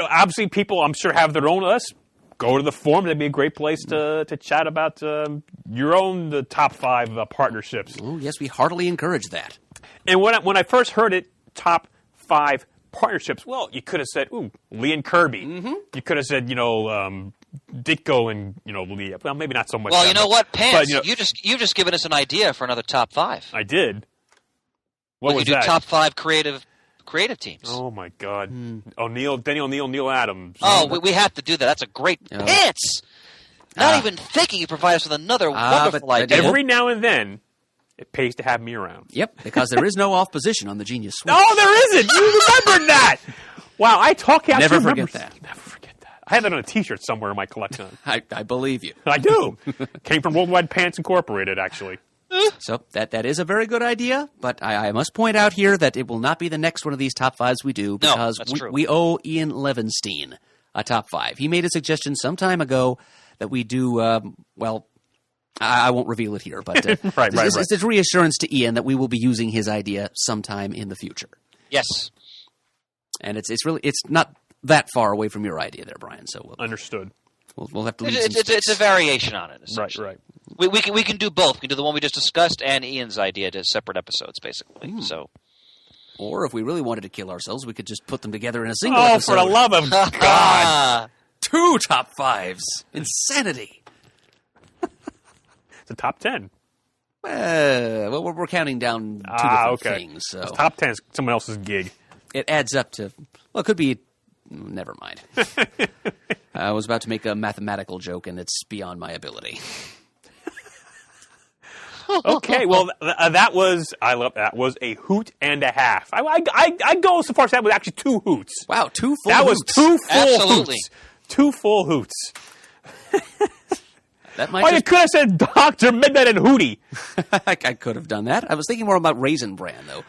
obviously people, I'm sure, have their own lists. Go to the forum. That'd be a great place to chat about the top five partnerships. Oh, yes, we heartily encourage that. And when I first heard it, top five partnerships, well, you could have said, ooh, Lee and Kirby. Mm-hmm. You could have said, Ditko and, Lee. Well, maybe not so much. Well, you know what, Pants? But, you've just given us an idea for another top 5. I did. What was you do that? top 5 creative teams. Oh, my God. Denny O'Neil, Neil Adams. Oh, we have to do that. That's a great Pants! Not even thinking you provide us with another wonderful idea. Every now and then, it pays to have me around. Yep, because there is no off position on the Genius Switch. No, there isn't! You remembered that! Wow, I talk out. Never forget that. Never forget that. I have that on a T-shirt somewhere in my collection. I believe you. I do. Came from Worldwide Pants Incorporated, actually. So that is a very good idea, but I must point out here that it will not be the next one of these top 5s we do, because we owe Ian Levinstein a top 5. He made a suggestion some time ago that we do, I won't reveal it here, but right. It's reassurance to Ian that we will be using his idea sometime in the future. Yes. And it's not that far away from your idea there, Brian. So Understood. We'll have to leave it's a variation on it. Right. We can do both. We can do the one we just discussed and Ian's idea to separate episodes, basically. So, or if we really wanted to kill ourselves, we could just put them together in a single episode. episode. For the love of God! 2 top 5s. Insanity. It's a top 10. Well, we're counting down 2 different things. So top 10 is someone else's gig. It adds up to, it could be. Never mind. I was about to make a mathematical joke, and it's beyond my ability. Okay, well, that was a hoot and a half. I go so far as that was actually 2 hoots. Wow, 2 full That hoots. was 2 full Absolutely. hoots. 2 full hoots. That might you could have said Dr. Midnight and Hootie. I could have done that. I was thinking more about Raisin Bran, though.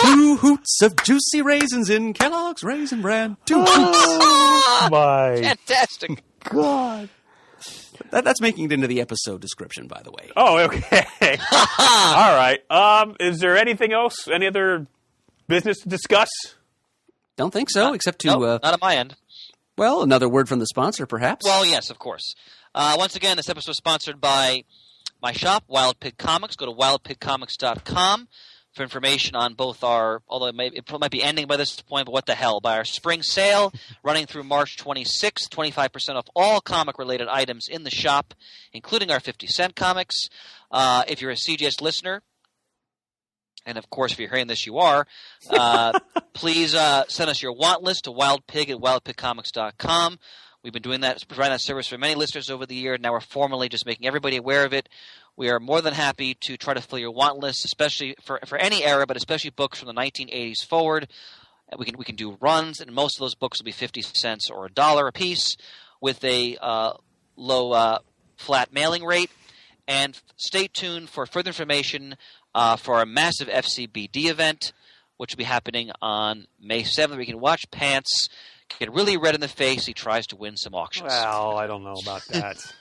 2 hoots of juicy raisins in Kellogg's Raisin Bran. 2 hoots. Oh, my fantastic. God. That's making it into the episode description, by the way. Oh, okay. All right. Is there anything else? Any other business to discuss? Don't think so, except to... No, not on my end. Well, another word from the sponsor, perhaps. Well, yes, of course. Once again, this episode is sponsored by my shop, Wild Pig Comics. Go to wildpigcomics.com for information on both although it might be ending by this point, but what the hell, by our spring sale running through March 26th, 25% off all comic-related items in the shop, including our 50-cent comics. If you're a CGS listener, and of course if you're hearing this you are, please send us your want list to wildpig@wildpigcomics.com. We've been doing that, providing that service for many listeners over the year. Now we're formally just making everybody aware of it. We are more than happy to try to fill your want list, especially for any era, but especially books from the 1980s forward. We can do runs, and most of those books will be 50 cents or $1 a piece with a low flat mailing rate. And stay tuned for further information for our massive FCBD event, which will be happening on May 7th. Where you can watch Pants get really red in the face. He tries to win some auctions. Well, I don't know about that.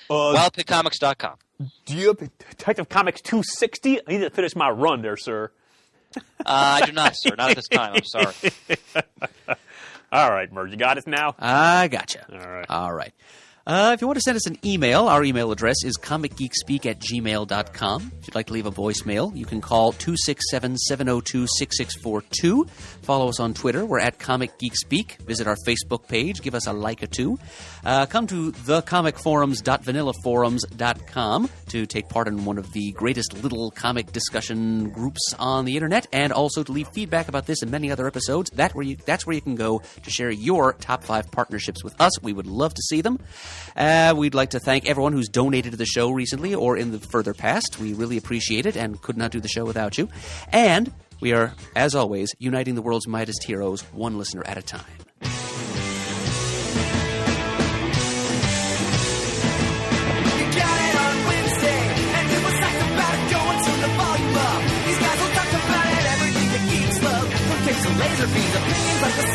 WildPigComics.com. Do you have Detective Comics 260? I need to finish my run there, sir. I do not, sir. Not at this time. I'm sorry. All right, Merv. You got us now? I gotcha. All right. If you want to send us an email, our email address is comicgeekspeak@gmail.com. If you'd like to leave a voicemail, you can call 267-702-6642. Follow us on Twitter. We're at Comic Geek Speak. Visit our Facebook page. Give us a like or two. Come to thecomicforums.vanillaforums.com to take part in one of the greatest little comic discussion groups on the internet, and also to leave feedback about this and many other episodes. That's where you can go to share your top 5 partnerships with us. We would love to see them. We'd like to thank everyone who's donated to the show recently or in the further past. We really appreciate it and could not do the show without you. And we are, as always, uniting the world's mightiest heroes, one listener at a time. You got it on Wednesday, and it was like about it going to the volume up. These guys will talk about it, everything that geeks love. From kicks and laser beams, opinions like the